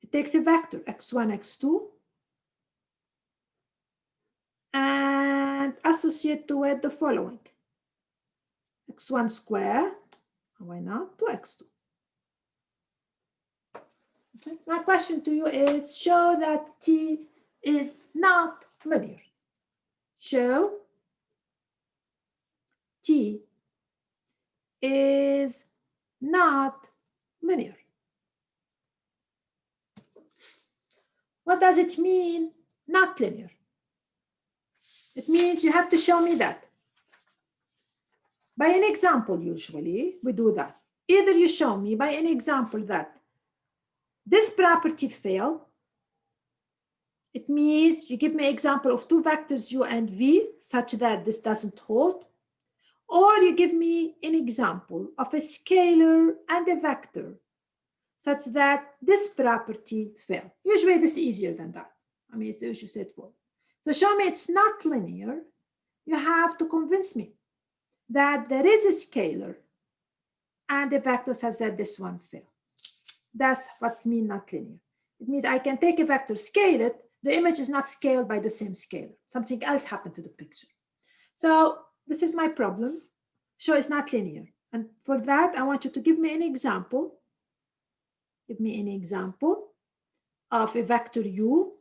it takes a vector x1, x2 and associate to it the following. x1 square, why not, 2x2. Okay. My question to you is, show that T is not linear. Show T is not linear. What does it mean, not linear? It means you have to show me that. By an example, usually, we do that. Either you show me by an example that this property fails. It means you give me an example of two vectors u and v such that this doesn't hold. Or you give me an example of a scalar and a vector such that this property fails. Usually this is easier than that. I mean, it's usually straightforward. So show me it's not linear. You have to convince me that there is a scalar and a vector such that this one fails. That's what means not linear. It means I can take a vector, scale it, the image is not scaled by the same scalar. Something else happened to the picture. So this is my problem. Show it's not linear. And for that, I want you to give me an example. Give me an example of a vector u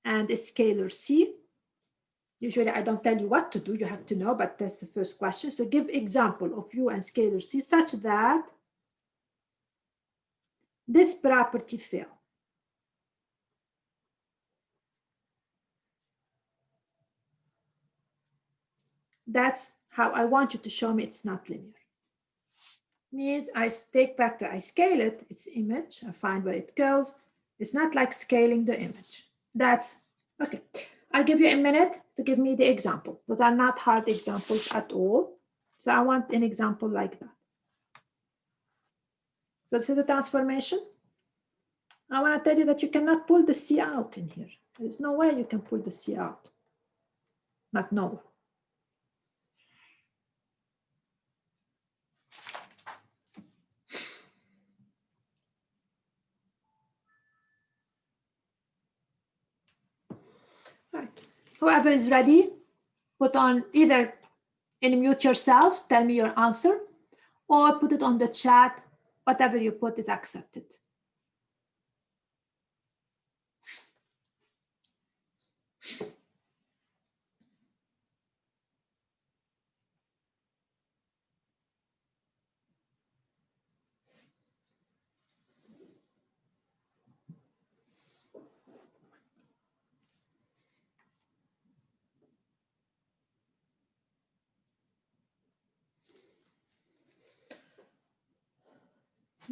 and a scalar c. Usually I don't tell you what to do, you have to know, but that's the first question. So give example of u and scalar c such that this property fails. That's how I want you to show me it's not linear. Means I take vector, I scale it, its image, I find where it goes. It's not like scaling the image. That's okay. I'll give you a minute to give me the example. Those are not hard examples at all. So I want an example like that. So this is the transformation. I want to tell you that you cannot pull the C out in here. There's no way you can pull the C out. Not no. Right. Whoever is ready, put on either unmute yourself, tell me your answer, or put it on the chat. Whatever you put is accepted.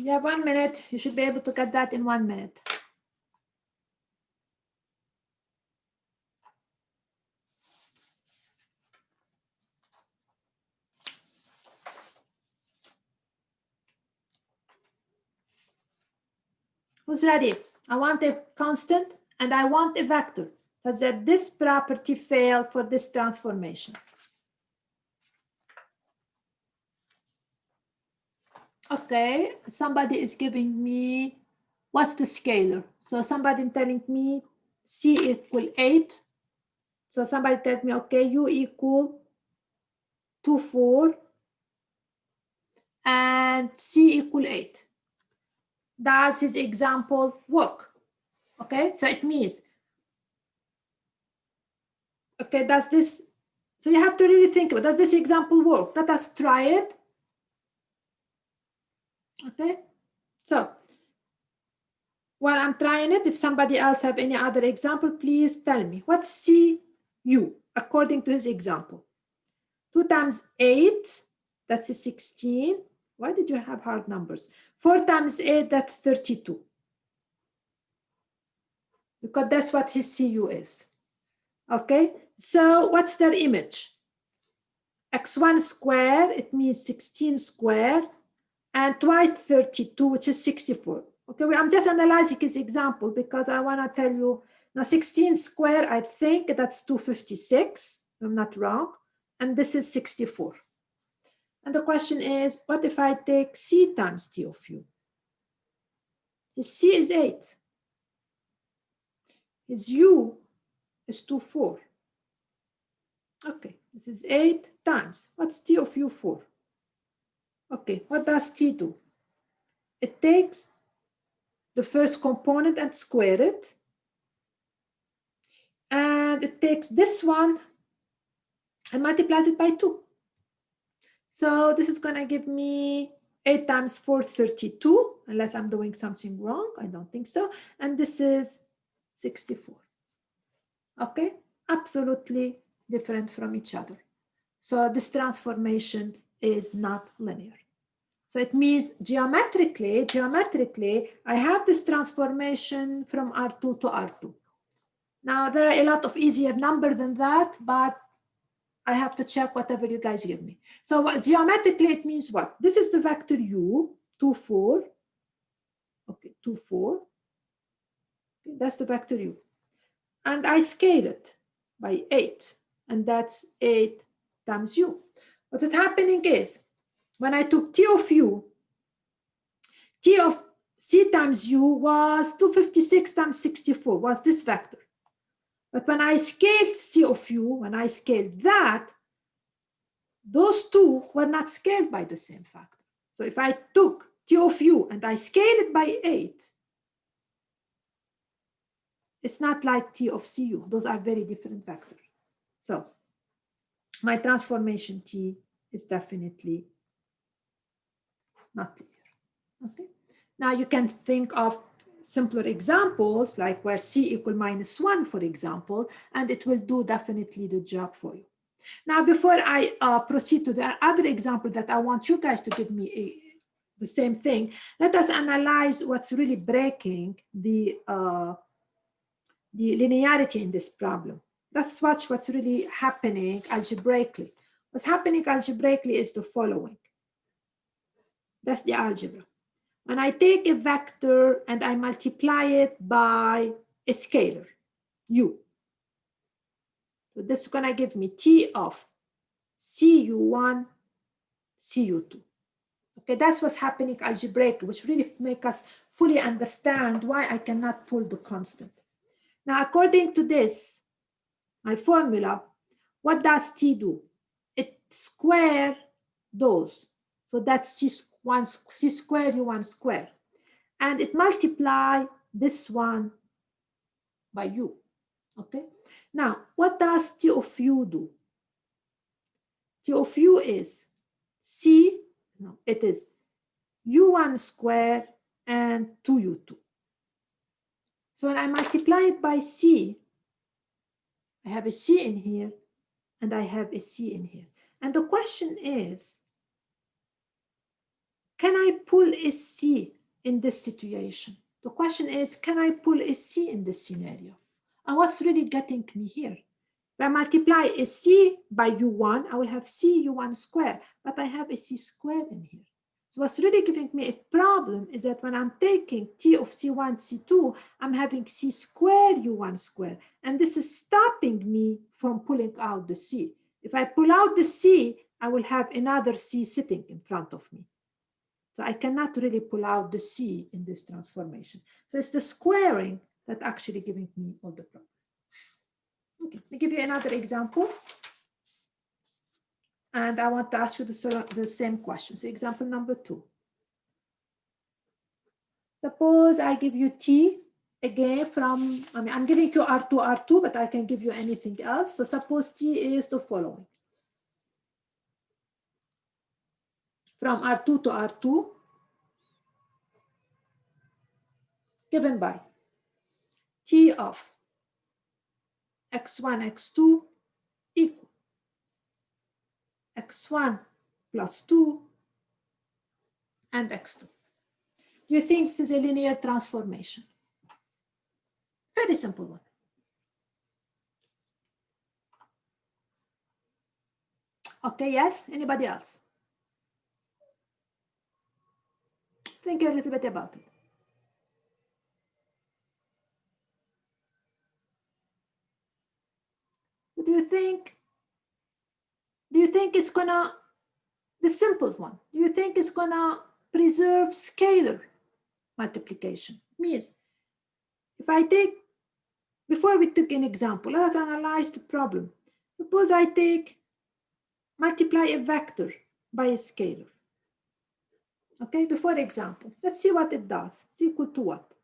You have 1 minute. You should be able to get that in 1 minute. Who's ready? I want a constant and I want a vector. Such that this property failed for this transformation. Okay, somebody is giving me, what's the scalar? So somebody telling me C equal 8. So somebody tells me, okay, U equal 2, 4, and C equal 8. Does his example work? Okay, so it means, okay, does this, so you have to really think about, does this example work? Let us try it. Okay, so while I'm trying it, if somebody else have any other example, please tell me. What's CU according to his example? 2 times 8, that's a 16. Why did you have hard numbers? 4 times 8, that's 32. Because that's what his CU is. Okay, so what's their image? X1 square, it means 16 square, and twice 32, which is 64. Okay, I'm just analyzing his example because I want to tell you, now 16 square, I think that's 256, I'm not wrong, and this is 64. And the question is, what if I take C times T of U? His C is 8. His U is 2, 4. Okay, this is 8 times. What's T of U for? Okay, what does T do? It takes the first component and square it. and it takes this one and multiplies it by 2. So this is going to give me 8 times 4, 32, unless I'm doing something wrong. I don't think so. And this is 64. Okay, absolutely different from each other. So this transformation is not linear. So it means geometrically, I have this transformation from R2 to R2. Now, there are a lot of easier numbers than that, but I have to check whatever you guys give me. So geometrically, it means what? This is the vector u, 2, 4. Okay, 2, 4. Okay, that's the vector u. And I scale it by 8. And that's 8 times u. What is happening is, when I took t of u, t of c times u was 256 times 64, was this vector. But when I scaled c of u, when I scaled that, those two were not scaled by the same factor. So if I took t of u and I scale it by 8, it's not like t of cu. Those are very different vectors. So my transformation t is definitely not linear. Okay. Now you can think of simpler examples, like where c equal -1, for example, and it will do definitely the job for you. Now, before I proceed to the other example that I want you guys to give me the same thing, let us analyze what's really breaking the linearity in this problem. Let's watch what's really happening algebraically. What's happening algebraically is the following. That's the algebra. When I take a vector and I multiply it by a scalar, u. So this is going to give me t of cu1, cu2. Okay, that's what's happening algebraically, which really make us fully understand why I cannot pull the constant. Now, according to this, my formula, what does t do? It square those. So that's c square u1 square. And it multiply this one by u. Okay. Now, what does t of u do? T of u is it is u1 square and 2u2. So when I multiply it by c, I have a c in here and I have a c in here. And the question is, can I pull a c in this situation? The question is, can I pull a c in this scenario? And what's really getting me here? If I multiply a c by u1, I will have c u1 square, but I have a c square in here. So what's really giving me a problem is that when I'm taking t of c1, c2, I'm having c square u1 square, and this is stopping me from pulling out the c. If I pull out the c, I will have another c sitting in front of me. So I cannot really pull out the c in this transformation. So it's the squaring that actually giving me all the problem. Okay, I'll give you another example. And I want to ask you the same question. So example number 2. Suppose I give you t again from, I'm giving you R2, R2, but I can give you anything else. So suppose t is the following. From R2 to R2, given by t of x1, x2 equal x1 plus 2 and x2. Do you think this is a linear transformation? Very simple one. Okay, yes, anybody else? Think a little bit about it. Do you think it's gonna, the simple one, do you think it's gonna preserve scalar multiplication? Means if I take, before we took an example, let's analyze the problem. Suppose I multiply a vector by a scalar. Okay, before example, let's see what it does. It's equal to what?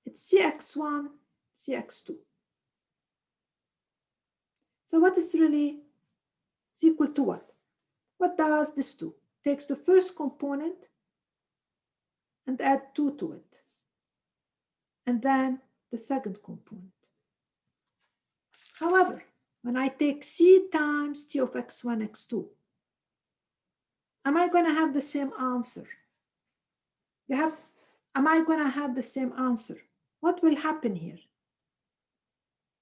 It's cx1, cx2. So what is really is equal to what? What does this do? Takes the first component and add 2 to it. And then the second component. However, when I take c times t of x1, x2, am I going to have the same answer? Am I going to have the same answer? What will happen here?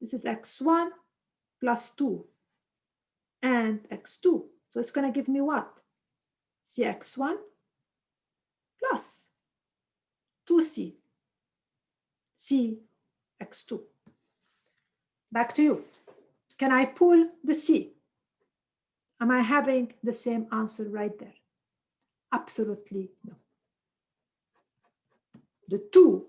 This is x1 plus 2 and x2. So it's going to give me what? cx1 plus 2c cx2. Back to you. Can I pull the c? Am I having the same answer right there? Absolutely no. The 2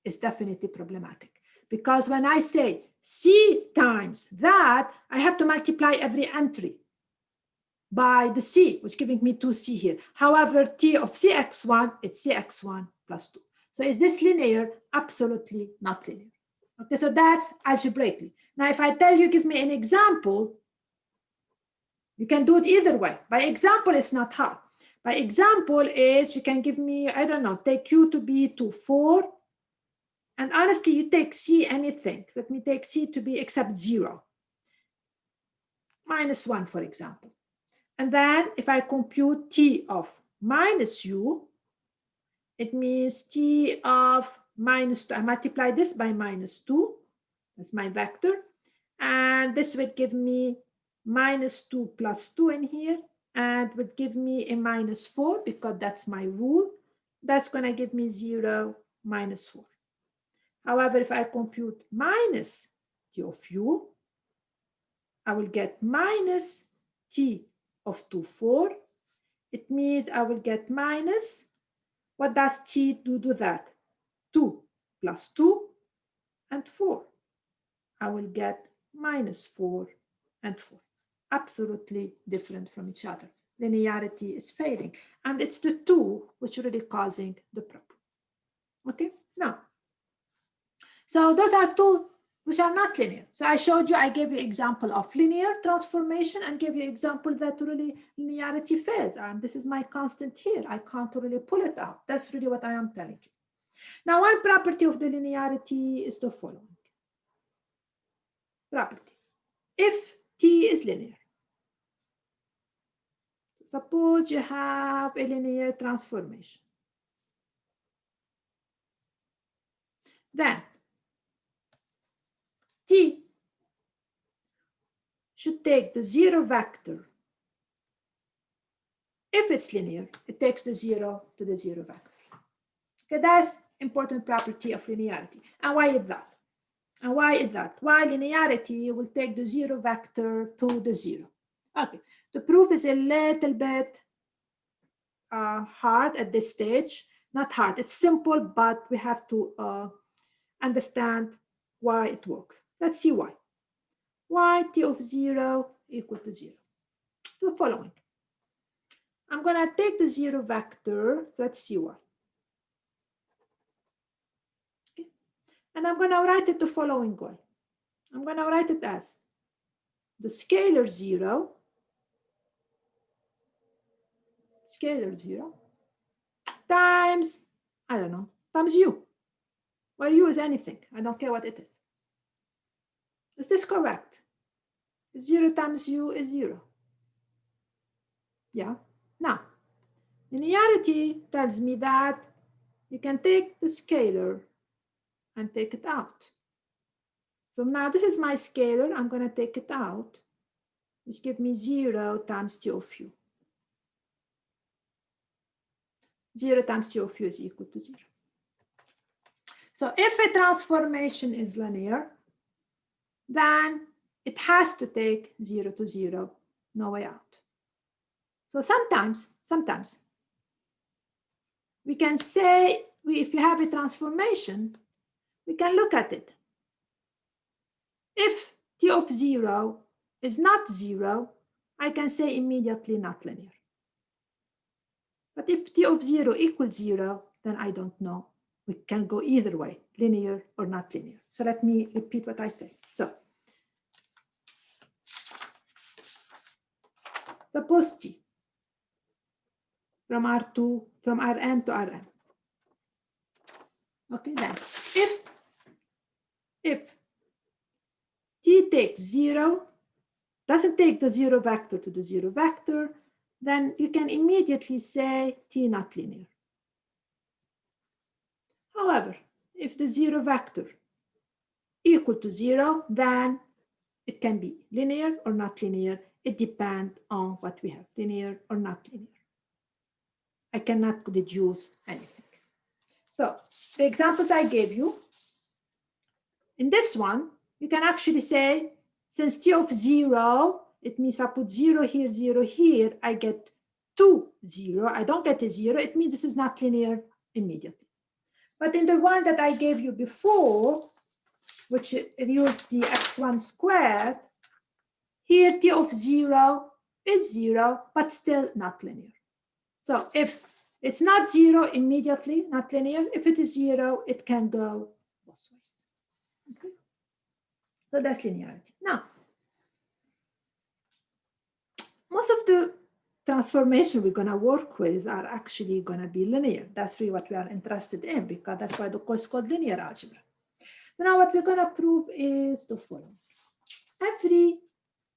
is definitely problematic because when I say c times that, I have to multiply every entry by the c, which is giving me 2c here. However, t of cx1, it's cx1 plus 2. So is this linear? Absolutely not linear. Okay, so that's algebraically. Now, if I tell you, give me an example, you can do it either way. By example, it's not hard. By example is you can give me, I don't know, take u to be to 4. And honestly, you take c anything. Let me take c to be except 0. Minus 1, for example. And then if I compute t of minus u, it means t of minus 2. I multiply this by minus 2. That's my vector. And this would give me minus 2 plus 2 in here. And would give me a minus 4 because that's my rule. That's going to give me 0, minus 4. However, if I compute minus t of u, I will get minus t of 2, 4. It means I will get minus, what does t do to that? 2 plus 2 and 4. I will get minus 4 and 4. Absolutely different from each other. Linearity is failing. And it's the 2 which is really causing the problem. Okay, now, so those are 2 which are not linear. So I showed you, I gave you example of linear transformation and gave you example that really linearity fails. And this is my constant here. I can't really pull it out. That's really what I am telling you. Now, one property of the linearity is the following. Property. If t is linear, suppose you have a linear transformation, then t should take the 0 vector. If it's linear, it takes the 0 to the 0 vector. Okay, that's important property of linearity. And why is that? And why is that? Why linearity will take the 0 vector to the 0? Okay, the proof is a little bit hard at this stage. Not hard, it's simple, but we have to understand why it works. Let's see why. Why t of 0 equal to 0? So following. I'm going to take the 0 vector. Let's see why. Okay. And I'm going to write it the following way. I'm going to write it as the scalar 0 times, I don't know, times u. Well, u is anything. I don't care what it is. Is this correct? 0 times u is 0. Yeah. Now, linearity tells me that you can take the scalar and take it out. So now this is my scalar. I'm going to take it out, which gives me 0 times t of u. 0 times t of u is equal to 0. So if a transformation is linear, then it has to take 0 to 0, no way out. So sometimes we can say, if you have a transformation, we can look at it. If t of 0 is not 0, I can say immediately not linear. But if t of 0 equals 0, then I don't know. We can go either way, linear or not linear. So let me repeat what I say. So Suppose T from R2, from Rn to Rm. Okay, then if T takes 0, doesn't take the 0 vector to the 0 vector, then you can immediately say T not linear. However, if the 0 vector equal to 0, then it can be linear or not linear. It depends on what we have, linear or not linear. I cannot deduce anything. So the examples I gave you, in this one, you can actually say, since T of 0, it means if I put 0 here, I get 2, 0. I don't get a 0. It means this is not linear immediately. But in the one that I gave you before, which used the x1 squared, here T of 0 is 0, but still not linear. So if it's not 0 immediately, not linear, if it is 0, it can go both ways. Okay? So that's linearity. Now, most of the transformation we're going to work with are actually going to be linear. That's really what we are interested in, because that's why the course is called linear algebra. So now what we're going to prove is the following. Every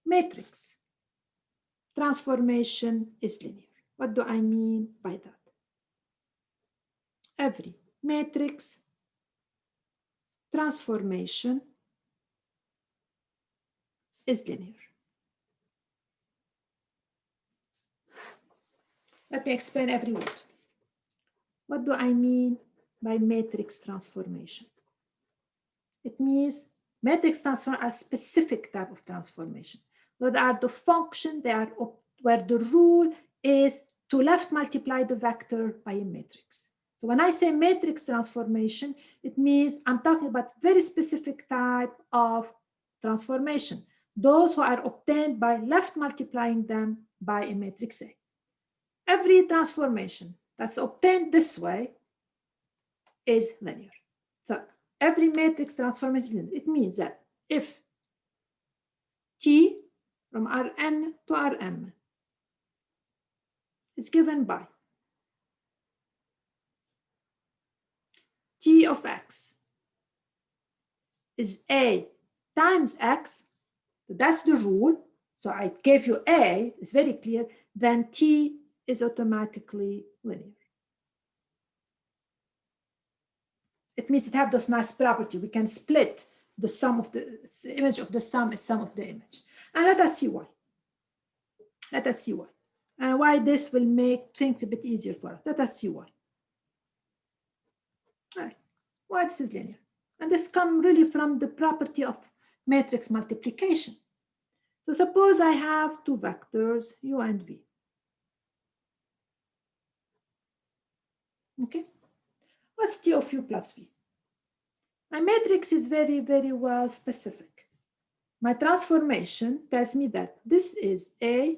matrix transformation is linear. What do I mean by that? Every matrix transformation is linear. Let me explain every word. What do I mean by matrix transformation? It means matrix transformation are specific type of transformation. Those are the function, they are where the rule is to left multiply the vector by a matrix. So when I say matrix transformation, it means I'm talking about very specific type of transformation. Those who are obtained by left multiplying them by a matrix A. Every transformation that's obtained this way is linear. So every matrix transformation, it means that if T from Rn to Rm is given by T of x is A times x, so that's the rule. So I gave you A, it's very clear, then T is automatically linear. It means it has this nice property. We can split the sum of the image of the sum is sum of the image. And let us see why. Let us see why. And why this will make things a bit easier for us. Let us see why. All right. Why this is linear? And this comes really from the property of matrix multiplication. So suppose I have two vectors, u and v. Okay. What's T of u plus v? My matrix is very, very well specific. My transformation tells me that this is A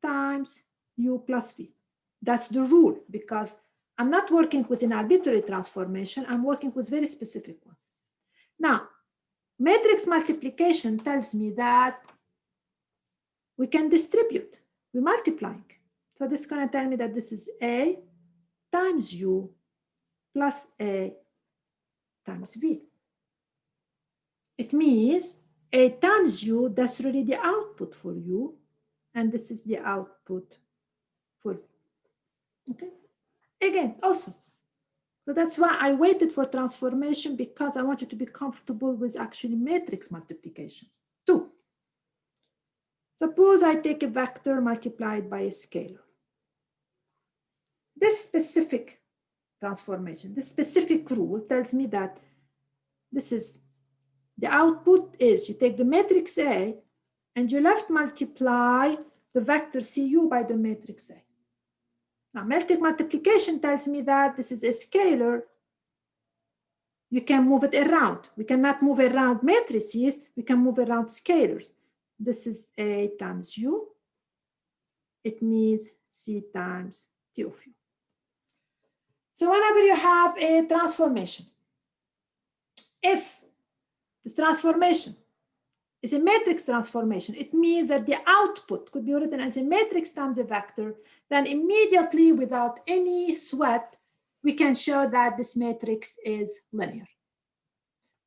times u plus v. That's the rule, because I'm not working with an arbitrary transformation. I'm working with very specific ones. Now, matrix multiplication tells me that we can distribute. We're multiplying. So this is going to tell me that this is A times u plus A times v. It means A times u, that's really the output for u, and this is the output for v. Okay? Again, also. So that's why I waited for transformation, because I want you to be comfortable with actually matrix multiplication. 2. Suppose I take a vector multiplied by a scalar. This specific transformation, this specific rule tells me that this is the output is you take the matrix A and you left multiply the vector Cu by the matrix A. Now, matrix multiplication tells me that this is a scalar. You can move it around. We cannot move around matrices. We can move around scalars. This is A times U. It means C times T of U. So whenever you have a transformation, if this transformation is a matrix transformation. It means that the output could be written as a matrix times a vector. Then immediately, without any sweat, we can show that this matrix is linear.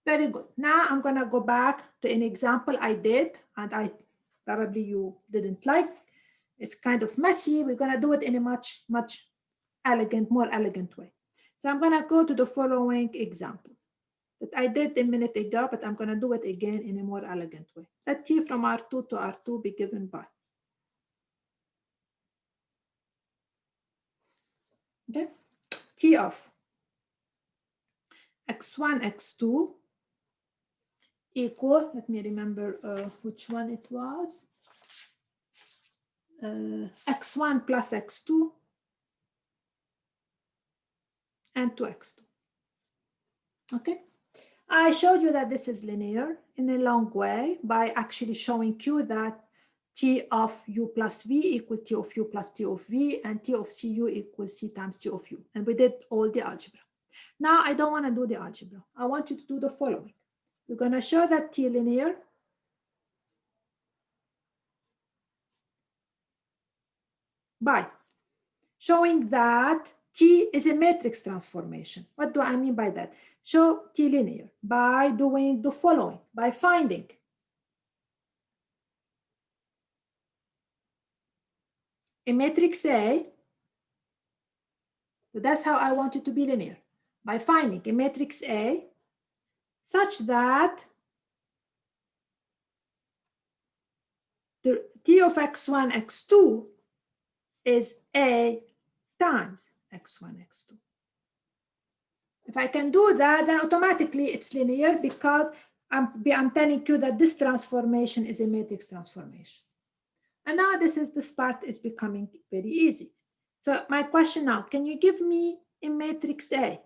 Very good. Now I'm going to go back to an example I did, and I probably you didn't like. It's kind of messy. We're going to do it in a much elegant, more elegant way. So I'm going to go to the following example that I did a minute ago, but I'm going to do it again in a more elegant way. Let T from R2 to R2 be given by. Okay, T of x1, x2 equal, let me remember which one it was, x1 plus x2 and 2x2. Okay, I showed you that this is linear in a long way by actually showing you that T of u plus v equal T of u plus T of v, and T of cu equals C times T of u. And we did all the algebra. Now I don't want to do the algebra. I want you to do the following. We're going to show that T linear by showing that T is a matrix transformation. What do I mean by that? Show T linear by doing the following, by finding a matrix A. So that's how I want it to be linear, by finding a matrix A such that the T of x1, x2 is A times x1, x2. If I can do that, then automatically it's linear because I'm telling you that this transformation is a matrix transformation. And now this part is becoming very easy. So my question now, can you give me a matrix A?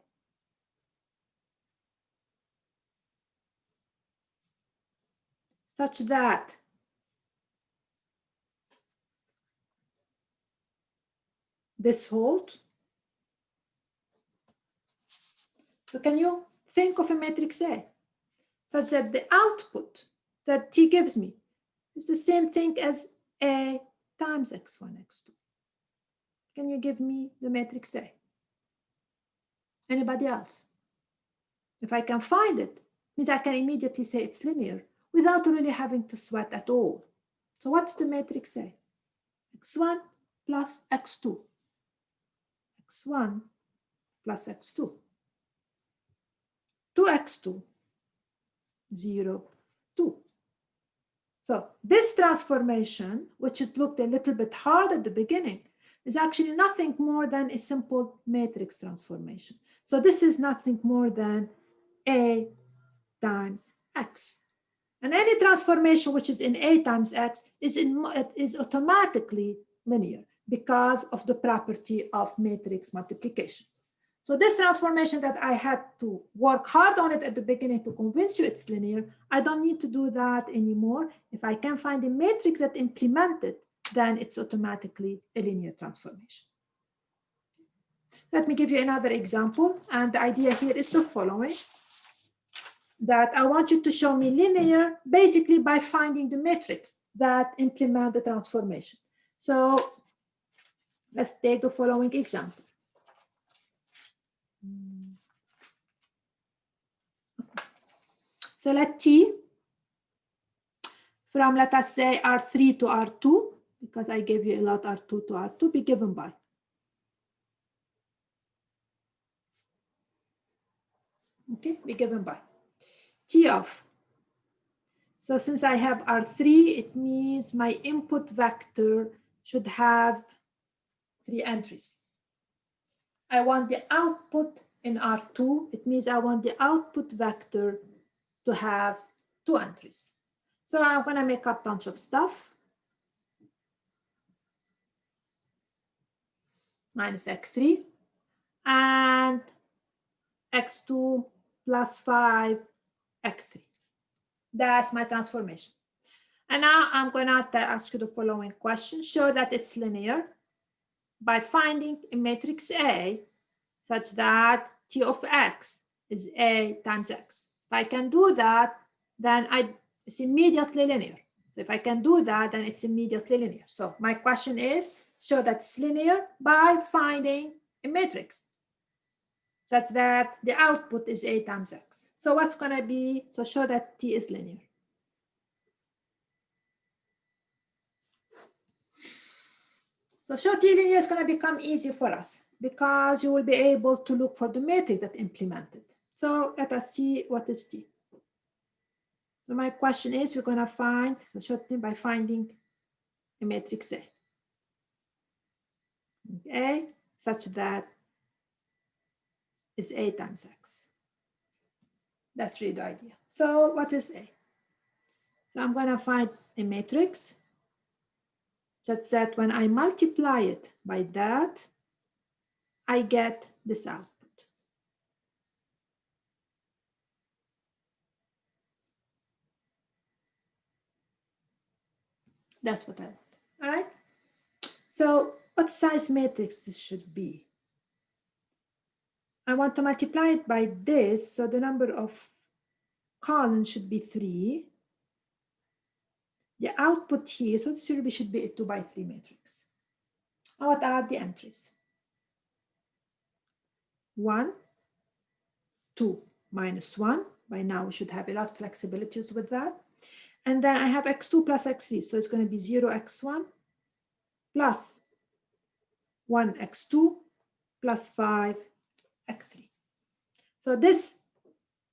Such that this holds? So can you think of a matrix A such that the output that T gives me is the same thing as A times x1, x2? Can you give me the matrix A? Anybody else? If I can find it, means I can immediately say it's linear without really having to sweat at all. So what's the matrix A? x1 plus x2. x1 plus x2. 2x2, 0, 2. So this transformation, which it looked a little bit hard at the beginning, is actually nothing more than a simple matrix transformation. So this is nothing more than A times X. And any transformation which is in A times X is automatically linear because of the property of matrix multiplication. So this transformation that I had to work hard on it at the beginning to convince you it's linear, I don't need to do that anymore. If I can find a matrix that implements it, then it's automatically a linear transformation. Let me give you another example. And the idea here is the following, that I want you to show me linear basically by finding the matrix that implement the transformation. So let's take the following example. So let T from, let us say, R3 to R2, because I gave you a lot R2 to R2, be given by. Okay, be given by T of. So since I have R3, it means my input vector should have 3 entries. I want the output in R2. It means I want the output vector to have 2 entries. So I'm going to make a bunch of stuff. Minus x3 and x2 plus 5 x3. That's my transformation. And now I'm going to ask you the following question. Show that it's linear by finding a matrix A such that T of X is A times X. If I can do that, then It's immediately linear. So if I can do that, then it's immediately linear. So my question is, show that it's linear by finding a matrix such that the output is A times X. So what's going to be, so show that T is linear. So show T linear is going to become easy for us because you will be able to look for the matrix that implemented. So let us see what is T. So my question is, we're going to find, so show T by finding a matrix A. A such that is A times X. That's really the idea. So what is A? So I'm going to find a matrix such that when I multiply it by that, I get this output. That's what I want. All right. So what size matrix this should be? I want to multiply it by this. So the number of columns should be 3. The output here, so this should be a 2 by 3 matrix. And what are the entries? 1, 2, minus 1. By now, we should have a lot of flexibilities with that. And then I have x2 plus x3. So it's going to be 0x1 plus 1x2 plus 5x3. So this,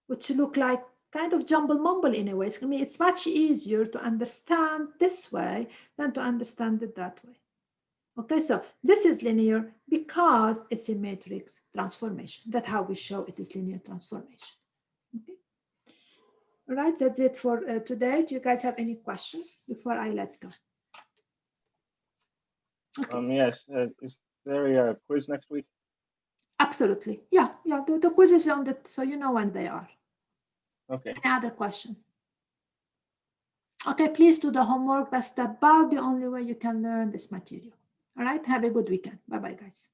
which look like kind of jumble mumble in a way, I mean, it's much easier to understand this way than to understand it that way. Okay, so this is linear because it's a matrix transformation. That's how we show it is linear transformation. Okay. All right, that's it for today. Do you guys have any questions before I let go? Okay. Yes, is there a quiz next week? Absolutely. Yeah, the quiz is on the, so you know when they are. Okay. Any other question? Okay, please do the homework. That's about the only way you can learn this material. All right, have a good weekend. Bye-bye, guys.